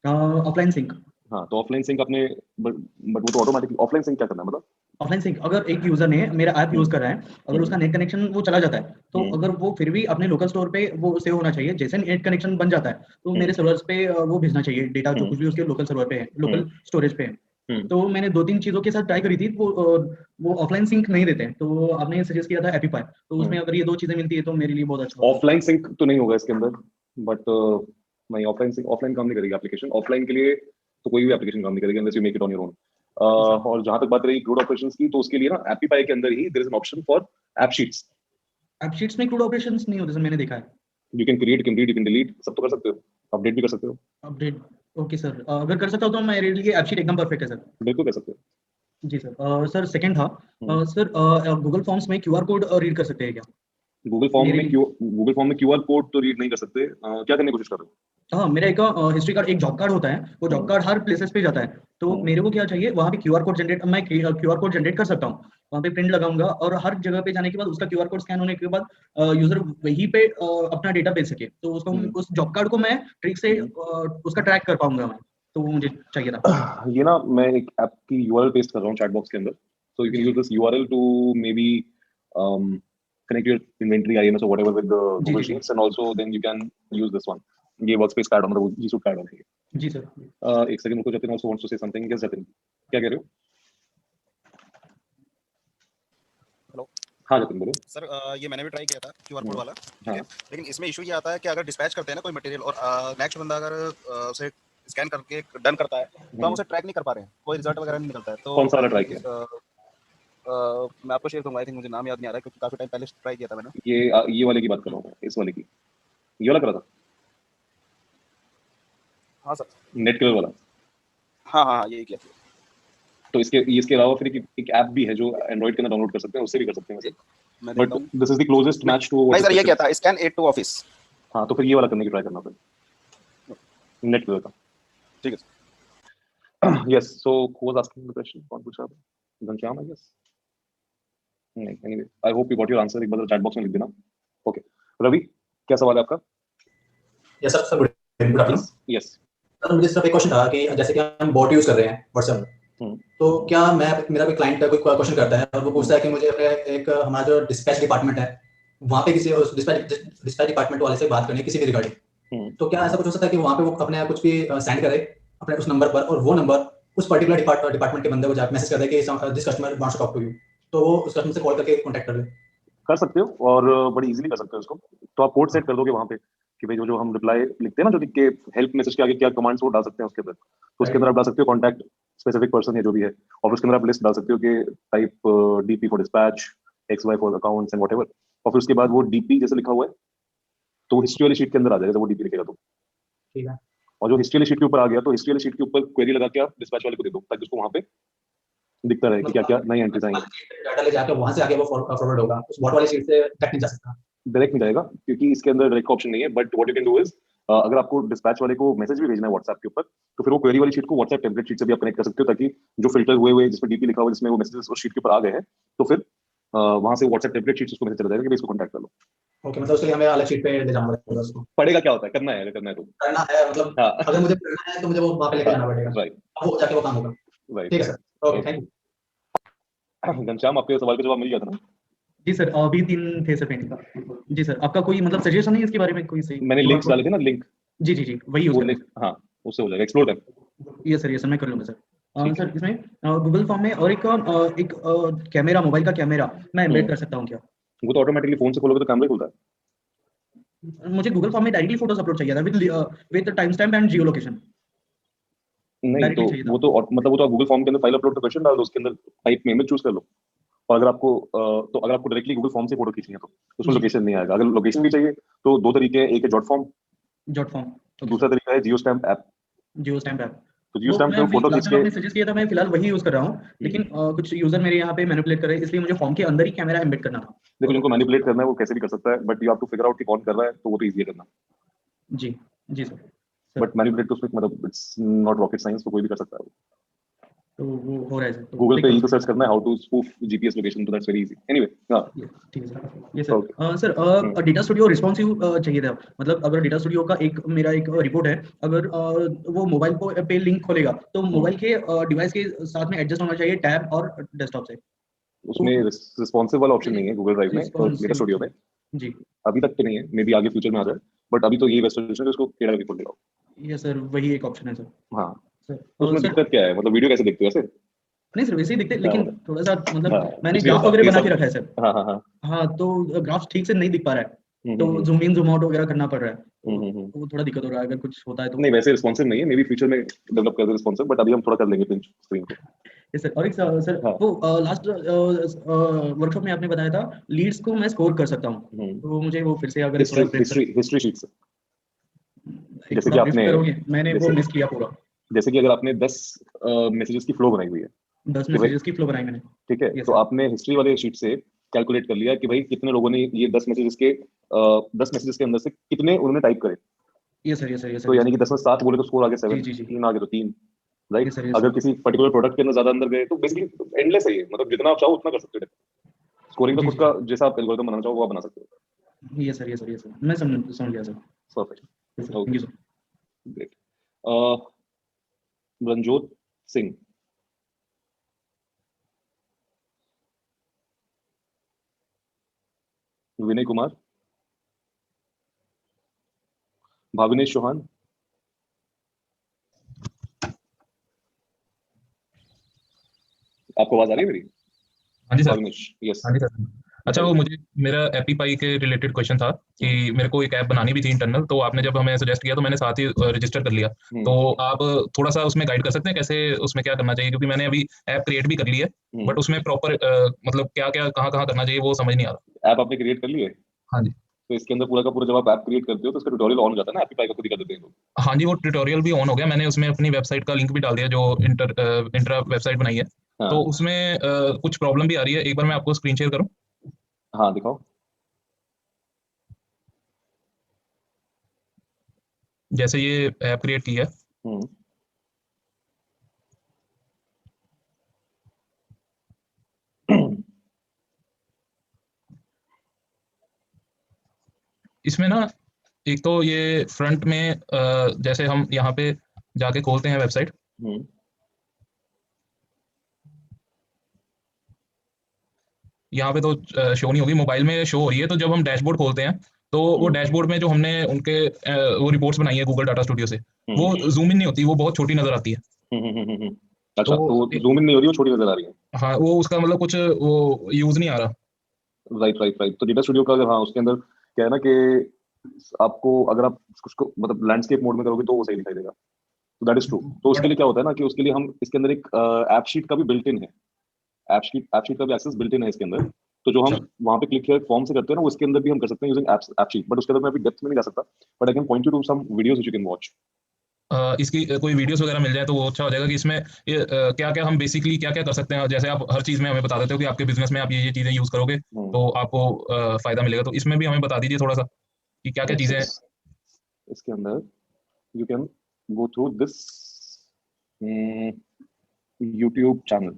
ऑफलाइन सिंक. हाँ, तो ऑफलाइन सिंक आपने बट वो तो ऑटोमेटिकली. ऑफलाइन सिंक क्या करना है मतलब? ऑफलाइन सिंक, अगर एक यूजर ने मेरा ऐप यूज कर रहा है, अगर उसका नेट कनेक्शन वो चला जाता है, तो अगर वो फिर भी अपने लोकल स्टोर पे वो सेव होना चाहिए. जैसे नेट कनेक्शन बन जाता है तो मेरे सर्वर्स पे वो भेजना चाहिए डेटा, जो कुछ भी उसके लोकल सर्वर पे है, लोकल स्टोरेज पे है. तो मैंने 2-3 चीजों के साथ ट्राई करी थी, वो ऑफलाइन सिंक नहीं देते. तो आपने सजेस्ट किया था एपीपाई, तो उसमें अगर ये 2 चीजें मिलती है तो मेरे लिए बहुत अच्छा होगा. ऑफलाइन सिंक तो नहीं होगा इसके अंदर, बट नहीं, ऑफलाइन सिंक ऑफलाइन काम नहीं करेगी एप्लीकेशन. ऑफलाइन के लिए तो कोई भी एप्लीकेशन काम नहीं करेगी unless you make it on your own. और जहां तक बात रही क्रूड ऑपरेशंस की, तो उसके लिए ना एपीपाई के अंदर ही there is an option for app sheets. App sheets में क्रूड ऑपरेशंस नहीं होते सर, मैंने देखा है. You can create, can read, you can delete, सब तो कर सकते हो, अपडेट भी कर सकते हो। अपडेट, ओके सर, अगर कर सकता हूँ तो मेरे लिए ऐप शीट एकदम परफेक्ट है सर। बिल्कुल कर सकते हो। जी सर। सर सेकंड था, सर गूगल फॉर्म्स में क्यूआर कोड रीड कर सकते हैं क्या? गूगल फॉर्म में क्यूआर कोड तो रीड नहीं कर सकते, क्या करने की कोशिश कर रहे हो? हाँ, मेरा एक हिस्ट्री कार्ड, एक जॉब कार्ड होता है, वो जॉब कार्ड हर प्लेसेस पे जाता है, तो मेरे को क्या चाहिए, वहाँ पे क्यूआर कोड जनरेट, मैं क्यूआर कोड जनरेट कर सकता हूँ, वहाँ पे प्रिंट लगाऊंगा और हर जगह पे जाने के बाद उसका क्यूआर कोड स्कैन होने के बाद यूजर वहीं पे अपना डेटा भेज सके, तो उसको उस जॉब कार्ड को मैं ट्रिक से उसका ट्रैक कर पाऊंगा मैं, तो वो मुझे चाहिए था। ये ना मैं एक ऐप की यूआरएल पेस्ट कर रहा हूँ चैट बॉक्स के अंदर, so you can use this URL to maybe connect your inventory IMS or whatever with the Google Sheets, and also then you can use this one. ये workspace card हमारा G Suite card है। जी sir. एक second, मुझको Jatin also wants to say something. Yes Jatin, क्या कह रहे हो? Hello. हाँ जतिन बोलो। सर ये मैंने भी ट्राई किया था क्यूआर कोड वाला, ठीक है, लेकिन इसमें इशू ये आता है कि अगर डिस्पैच करते हैं ना कोई मटेरियल और नेक्स्ट बंदा अगर उसे स्कैन करके डन करता है तो हम उसे ट्रैक नहीं कर पा रहे हैं, कोई रिजल्ट वगैरह नहीं निकलता है। तो कौन सा वाला ट्राई किया? मैं आपको शेयर करूंगा, आई थिंक मुझे नाम याद नहीं आ रहा है क्योंकि काफी टाइम पहले ट्राई किया था मैंने। ये वाले की बात कर रहा हूँ, इस वाले की, ये वाला करा था? हाँ सर। नेट क्लियर वाला? हाँ यही किया था। तो इसके अलावा फिर एक ऐप भी है जो एंड्रॉइड के अंदर डाउनलोड कर सकते हैं, उससे भी कर सकते हैं वैसे, but this is the closest match to. नहीं सर, ये क्या था, स्कैन 8 टू ऑफिस। हाँ तो फिर ये वाला करने की ट्राई करना फिर, नेट क्लियर का। ठीक है sir. Yes, so who was asking the question? कौन पूछ रहा था? Ghanshyam, I guess. नहीं, anyway, I hope you got your answer. एक बार चैट बॉक्स में लिख देना। Okay, रवि, क्या सवाल है आपका? Yes sir, good afternoon. Yes. Sir मुझे सिर्फ एक क्वेश्चन था कि जैसे कि हम बॉट यूज कर रहे हैं व्हाट्सएप में, तो क्या मेरा कोई क्लाइंट कोई क्वेश्चन करता है और वो पूछता है कि मुझे अपने एक हमारा जो डिस्पैच डिपार्टमेंट है वहाँ पे किसी डिस्पैच डिपार्टमेंट वाले से बात करनी है किसी भी रिगार्डिंग, तो क्या ऐसा कुछ हो सकता है कि वहाँ पे वो अपने कुछ भी सेंड करे अपने उस नंबर पर और वो नंबर उस पर्टिकुलर डिपार्टमेंट के बंदे को जाकर मैसेज कर दे कि this customer wants to talk to you, तो वो उस कस्टमर से कॉल करके कांटेक्ट कर ले? कर सकते हो और बड़ी इजीली कर सकते हो इसको। तो आप कोड सेट कर दोगे वहाँ पे कि भाई जो हम रिप्लाई लिखते हैं ना, जो लिख के हेल्प मैसेज के आगे क्या कमांड्स वो डाल सकते हैं उसके अंदर, तो उसके अंदर आप डाल सकते हो कॉन्टैक्ट स्पेसिफिक पर्सन या जो भी है, और उसके अंदर आप लिस्ट डाल सकते हो कि type DP for dispatch, XY for accounts and whatever, और फिर उसके बाद वो डीपी जैसे लिखा हुआ है तो वो हिस्ट्री वाली शीट के अंदर आ जाएगा जब वो डीपी लिखेगा तो। ठीक है। और जो हिस्ट्री वाली शीट के ऊपर आ गया तो हिस्ट्री वाली शीट के ऊपर क्वेरी लगा के आप डिस्पैच वाले को दे दो ताकि उसको वहाँ पे दिखता रहे कि क्या क्या नई एंट्रीज आएंगी। डाटा ले जाकर वहाँ से आगे वो फॉरवर्ड होगा, उस बॉट वाली शीट से डायरेक्ट नहीं जा सकता? डायरेक्ट नहीं जाएगा क्योंकि इसके अंदर डायरेक्ट ऑप्शन नहीं है, but what you can do is अगर आपको डिस्पैच वाले को मैसेज भी भेजना है व्हाट्सएप के ऊपर तो फिर वो क्वेरी वाली शीट को व्हाट्सएप टेम्पलेट शीट से भी आप कनेक्ट कर सकते हो ताकि जो फिल्टर हुए जिसमें डीपी लिखा हुआ जिसमें वो मैसेजेस उस शीट के ऊपर आ गए हैं तो फिर वहां से व्हाट्सएप टेम्पलेट शीट उसको मैसेज चला जाएगा कि इसको कांटेक्ट कर लो। ओके, मतलब उसके लिए हमें अलग शीट पे ले जाना पड़ेगा उसको? पड़ेगा क्या होता है, करना है तो करना है, मतलब अगर मुझे करना है तो मुझे वो वहां पे लेके जाना पड़ेगा, राइट, अब वो जाके वो काम होगा। ठीक है sir, okay thank you. Ghanshyam, आपके सवाल का जवाब मिल गया था ना? जी सर, अभी 3 थे सर पेंडिंग का। जी सर, आपका कोई मतलब सजेशन है इसके बारे में कोई सही? मैंने लिंक्स डाले थे ना, लिंक। जी वही यूज करें। हाँ, उससे हो जाएगा, एक्सप्लोर कर। ये सर मैं कर लूंगा सर। सर इसमें गूगल फॉर्म में और एक कैमरा, मोबाइल का कैमरा मैं एम्बेड कर सकता हूँ क्या? वो तो ऑटोमेटिकली फोन से खोलोगे तो कैमरा खुलता है। मुझे गूगल फॉर्म में डायरेक्टली फोटोज अपलोड चाहिए था with time stamp and Jio location. नहीं तो वो तो मतलब वो तो गूगल फॉर्म के अंदर फाइल अपलोड का क्वेश्चन डाल दो, उसके अंदर टाइप में इमेज चूज कर लो, और अगर आपको डायरेक्टली गूगल फॉर्म से फोटो खींचनी है तो उसमें लोकेशन नहीं आएगा। अगर लोकेशन भी चाहिए तो 2 तरीके हैं, एक है जॉट फॉर्म, दूसरा तरीका है जियो स्टैम्प ऐप। तो जियो स्टैम्प में फोटो खींच के आपने सजेस्ट किया था, मैं फिलहाल वही यूज कर रहा हूँ, लेकिन कुछ यूजर मेरे यहाँ पे मैनिपुलेट कर रहे हैं, इसलिए मुझे फॉर्म के अंदर ही कैमरा एम्बेड करना था। देखो, जिनको मैनिपुलेट करना है वो कैसे भी कर सकता है, but you have to figure out कि कौन कर रहा है, तो वो तो इजी है करना। जी सर। बट मैनिपुलेट तो उसमें मतलब इट्स नॉट रॉकेट साइंस, तो कोई भी कर सकता है। तो वो हो रहा है सर। गूगल पे ही तो सर्च करना है how to spoof GPS location, तो दैट्स वेरी इजी। एनीवे, हां ठीक है सर। ये सर डेटा स्टूडियो रिस्पॉन्सिव चाहिए था, मतलब अगर डेटा स्टूडियो का मेरा एक रिपोर्ट है, अगर वो मोबाइल पे लिंक खोलेगा तो मोबाइल के डिवाइस के साथ में एडजस्ट होना चाहिए टैब और डेस्कटॉप से। उसमें रिस्पॉन्सिव वाला ऑप्शन नहीं है गूगल ड्राइव में और डेटा स्टूडियो में। जी, अभी तक तो नहीं है, मे बी आगे फ्यूचर में आ जाए, बट अभी तो ये बेस्ट सॉल्यूशन है, उसको केड़ा भी खोल लगाओ। ये सर वही एक ऑप्शन है सर। हां, उसमें दिक्कत क्या है, मतलब वीडियो कैसे देखते हो ऐसे? नहीं सर, वैसे ही दिखते, लेकिन थोड़ा सा मतलब मैंने ग्राफ वगैरह बना के रखा है सर। हाँ, तो ग्राफ ठीक से नहीं दिख पा रहा है, तो जूम इन जूम आउट वगैरह करना पड़ रहा है, तो वो थोड़ा दिक्कत हो रहा है, अगर कुछ होता है तो। नहीं वैसे रिस्पॉन्सिव नहीं है, मे बी फ्यूचर में डेवलप कर दे रिस्पॉन्सिव, बट अभी हम थोड़ा कर लेंगे पिंच स्क्रीन को। Yes sir. और एक सर हाँ। वो लास्ट वर्कशॉप में आपने बताया था लीड्स को मैं स्कोर कर सकता हूँ, तो मुझे वो फिर से अगर हिस्ट्री शीट से जैसे कि आपने मैंने वो मिस किया पूरा। जैसे कि अगर आपने 10 मैसेजेस की फ्लो बनाई हुई है, 10 मैसेजेस की फ्लो बनाई मैंने, ठीक है, तो आपने हिस्ट्री वाले शीट से कैलकुलेट कर लिया कि भाई कितने लोगों ने ये 10 मैसेजेस के अंदर से कितने उन्होंने टाइप करे। Yes sir, yes sir, yes sir. तो यानी कि 10 में 7 बोले तो स्कोर आ गया 7, 3 आ गए तो 3, राइट। अगर किसी पर्टिकुलर प्रोडक्ट के अंदर ज्यादा अंदर गए तो बेसिकली एंडलेस है ये, मतलब जितना आप चाहो उतना कर सकते हो। स्कोरिंग का खुद का जैसा आप एल्गोरिथम बनाना चाहो वो आप बना सकते हो। Yes sir, yes sir, yes sir, मैं समझ गया sir. Perfect, thank you sir. Great. Ranjot Singh, Vinay Kumar, Bhavinesh Chauhan, आपको आवाज आ रही है मेरी? हाँ जी सर। भाविनेश, यस। हाँ जी सर। अच्छा, वो मुझे मेरा एपीपाई के रिलेटेड क्वेश्चन था कि मेरे को एक ऐप बनानी भी थी इंटरनल, तो आपने जब हमें सजेस्ट किया तो मैंने साथ ही रजिस्टर कर लिया। तो आप थोड़ा सा उसमें गाइड कर सकते हैं कैसे उसमें क्या करना चाहिए, क्योंकि मैंने अभी ऐप क्रिएट भी कर ली है, बट उसमें प्रॉपर मतलब क्या क्या कहाँ कहाँ करना चाहिए वो समझ नहीं आ रहा। ऐप आपने क्रिएट कर ली है? हाँ जी। तो इसके अंदर पूरा का पूरा जब आप ऐप क्रिएट करते हो तो इसका ट्यूटोरियल ऑन हो जाता है ना, एपीपाई का खुद ही कर देते हैं लोग। हाँ जी, वो ट्यूटोरियल भी ऑन हो गया, मैंने उसमें अपनी वेबसाइट का लिंक भी डाल दिया जो इंट्रा वेबसाइट बनाई है। तो उसमें कुछ प्रॉब्लम भी आ रही है, एक बार मैं आपको स्क्रीन शेयर करूँ? हाँ दिखाओ। जैसे ये ऐप क्रिएट की है, इसमें ना एक तो ये फ्रंट में जैसे हम यहाँ पे जाके खोलते हैं वेबसाइट, यहाँ पे तो शो नहीं होगी, मोबाइल में शो हो रही है। तो जब हम डैशबोर्ड खोलते हैं तो वो डैशबोर्ड में जो हमने उनके वो रिपोर्ट्स बनाई है गूगल डाटा स्टूडियो से, वो जूम इन नहीं होती, वो बहुत छोटी नजर आती है। अच्छा, तो जूम इन नहीं हो रही, वो छोटी नजर आ रही है। हाँ, वो उसका मतलब कुछ वो यूज नहीं आ रहा। राइट। तो डेटा स्टूडियो का अगर हाँ उसके अंदर क्या है ना कि आपको अगर आप उसको मतलब लैंडस्केप मोड में करोगे तो वो सही दिखाई देगा। तो दैट इज ट्रू। तो उसके लिए क्या होता है ना कि उसके लिए हम इसके अंदर एक ऐप शीट का भी बिल्ट इन है, ऐप शीट का भी एक्सेस बिल्ट इन है इसके अंदर। तो जो हम वहां पे क्लिक किया फॉर्म से करते हैं ना, वो इसके अंदर भी हम कर सकते हैं यूजिंग ऐप शीट, बट उसके अंदर मैं अभी डेप्थ में नहीं जा सकता, but I can point you to some videos which you can watch. इसकी कोई वीडियोस वगैरह मिल जाए तो वो अच्छा हो जाएगा कि इसमें ये क्या क्या हम बेसिकली क्या क्या कर सकते हैं। जैसे आप हर चीज में हमें बता देते हो कि आपके बिजनेस में आप ये चीजें यूज करोगे तो आपको फायदा मिलेगा, तो इसमें भी हमें बता दीजिए थोड़ा सा कि क्या क्या चीजें। इसके अंदर you can go through this YouTube channel,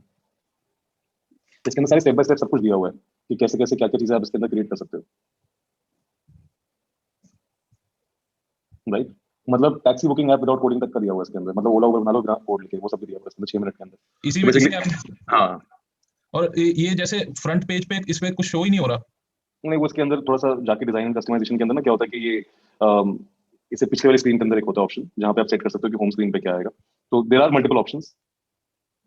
इसके अंदर सारे स्टेप बाय स्टेप सब कुछ दिया हुआ है कि कैसे कैसे क्या क्या चीजें आप इसके अंदर क्रिएट कर सकते हो, राइट। मतलब taxi booking app without coding तक का दिया हुआ है इसके अंदर, मतलब ओला उबर बना लो बिना कोड लिखे, वो सब भी दिया हुआ है इसके अंदर 6 मिनट के अंदर इसी में बेसिकली। हाँ, और ये जैसे फ्रंट पेज पे इस पे कुछ शो ही नहीं हो रहा। नहीं, वो इसके अंदर थोड़ा सा जाके डिजाइन कस्टमाइजेशन के अंदर ना क्या होता है कि ये इसे पिछले वाली स्क्रीन के अंदर एक होता है ऑप्शन जहाँ पे आप सेट कर सकते हो कि होम स्क्रीन पे क्या आएगा। तो देयर आर मल्टीपल ऑप्शंस।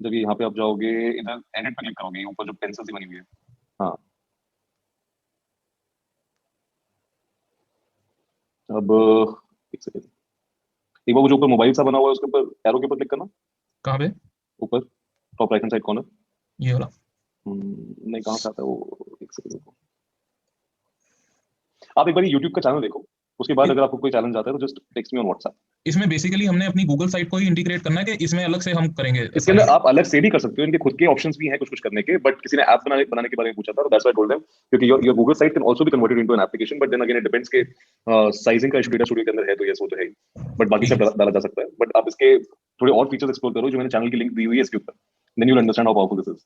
जब यहाँ पे आप जाओगे इधर एडिट पे क्लिक करोगे, ऊपर जो पेंसिल सी बनी हुई है, हाँ अब एक सेकंड, एक बार वो जो ऊपर मोबाइल सा बना हुआ है उसके ऊपर एरो के ऊपर क्लिक करना। कहाँ पे? ऊपर top right hand side corner, ये वाला नहीं कहाँ से आता है वो, एक सेकंड आप एक बार YouTube का चैनल देखो, उसके बाद अगर आपको कोई चैलेंज आता है तो just text me on WhatsApp. इसमें बेसिकली हमने अपनी गूगल साइट को ही इंटीग्रेट करना है कि इसमें अलग से हम करेंगे? इसके अंदर आप अलग से भी कर सकते हो, इनके खुद के ऑप्शंस भी हैं कुछ कुछ करने के, बट किसी ने ऐप बनाने के बारे में पूछा था, that's why I told them क्योंकि your Google site can also be converted into an application, but then again it depends के साइजिंग का इशू डेटा स्टूडियो के अंदर है तो यस वो तो है ही, बट बाकी सब डाला जा सकता है। बट आप इसके थोड़े और फीचर्स एक्सप्लोर करो जो मैंने चैनल की लिंक दी हुई है इसके ऊपर, then you will understand how powerful this is.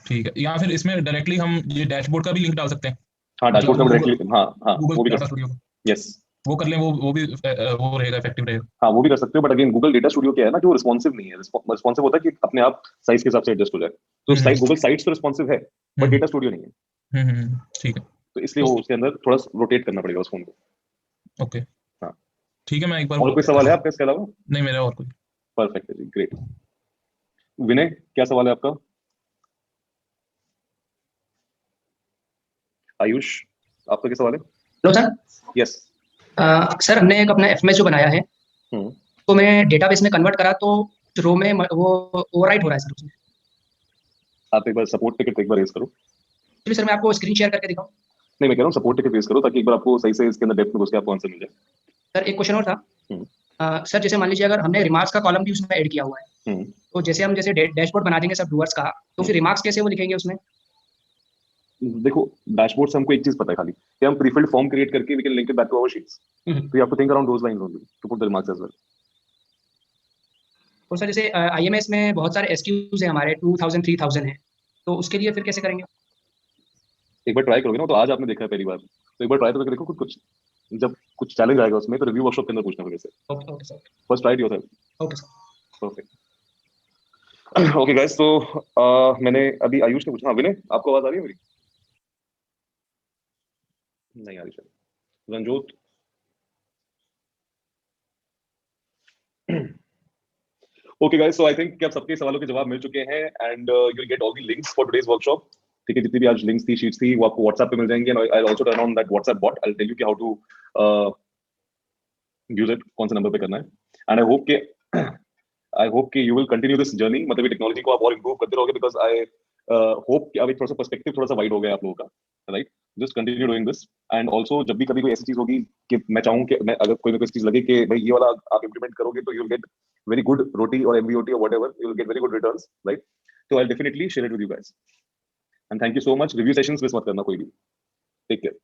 ठीक है, या फिर इसमें डायरेक्टली हम ये डैशबोर्ड का भी लिंक डाल सकते हैं? हाँ, डैशबोर्ड का डायरेक्टली, हाँ वो भी कर सकते हैं, यस वो कर लें, वो भी वो रहेगा, इफेक्टिव रहेगा। हाँ वो भी कर सकते हो, but again Google data studio क्या है ना कि वो रिस्पॉन्सिव नहीं है। रिस्पॉन्सिव होता है कि अपने आप साइज के हिसाब से एडजस्ट हो जाए, तो साइज गूगल साइट्स तो रिस्पॉन्सिव है बट डेटा स्टूडियो नहीं है। ठीक है, तो इसलिए वो उसके अंदर थोड़ा रोटेट करना पड़ेगा उस फोन को। ओके, हाँ ठीक है, मैं एक बार। और कोई सवाल है आपका इसके अलावा? नहीं, मेरा और कोई। परफेक्ट है जी, ग्रेट। विनय क्या सवाल है आपका? आयुष आपका क्या सवाल है? Hello sir. यस। सर हमने एक अपना एफएमएस जो बनाया है तो मैं डेटाबेस में कन्वर्ट करा तो रो में वो ओवरराइट हो रहा है सर उसमें। आप एक बार सपोर्ट टिकट एक बार रेज करो। चलिए सर मैं आपको स्क्रीन शेयर करके दिखाऊं। नहीं, मैं कह रहा हूँ सपोर्ट टिकट रेज करो ताकि एक बार आपको सही से इसके अंदर डेप्थ में घुस के आपको आंसर मिल जाए। सर एक क्वेश्चन और था सर, जैसे मान लीजिए अगर हमने रिमार्क्स का कॉलम भी उसमें ऐड किया हुआ है तो जैसे हम जैसे डैशबोर्ड बना देंगे सब डूअर्स का, तो फिर रिमार्क्स कैसे वो लिखेंगे उसमें? देखो डैशबोर्ड से हमको एक चीज पता है खाली कि हम प्रीफिल्ड फॉर्म क्रिएट करके we can link it back to our sheets, तो you have to think around those lines only to put the remarks as well. तो सर जैसे आईएमएस में बहुत सारे एसक्यूज है हमारे 2000 3000 है, तो उसके लिए फिर कैसे करेंगे? एक बार ट्राई करोगे ना, तो आज आपने देखा है पहली बार, तो एक बार ट्राई तो करके देखो कुछ जब कुछ चैलेंज आएगा उसमें तो रिव्यू वर्कशॉप के अंदर पूछना मेरे से। Okay sir, first try yourself. Okay sir, perfect. Okay guys, तो मैंने अभी आयुष ने पूछा। विनय आपको आवाज आ रही है मेरी? नहीं आ रही शायद। Ranjot? Okay guys, so I think कि आप सबके सवालों के जवाब मिल चुके हैं and you will get all the links for today's workshop. ठीक है, जितनी भी आज लिंक्स थी, शीट्स थी, वो आपको व्हाट्सएप पे मिल जाएंगे and I will also turn on that WhatsApp bot. I will tell you कि हाउ टू यूज इट, कौन से नंबर पे करना है। एंड आई होप कि you will continue this journey, मतलब ये टेक्नोलॉजी को आप और इंप्रूव करते रहोगे, बिकॉज आई होप कि अब एक थोड़ा सा पर्सपेक्टिव थोड़ा सा वाइड हो गया आप लोगों का, right? Just continue doing this and also जब भी कभी कोई ऐसी चीज होगी कि मैं चाहूँ कि मैं अगर कोई चीज लगे कि भाई ये वाला आप इंप्लीमेंट करोगे तो you will gate very good ROTI or MBOT or whatever, you will get very good returns, right? So I'll definitely share it with you guys. And thank you so much. Review sessions miss mat karna koi bhi. Take care.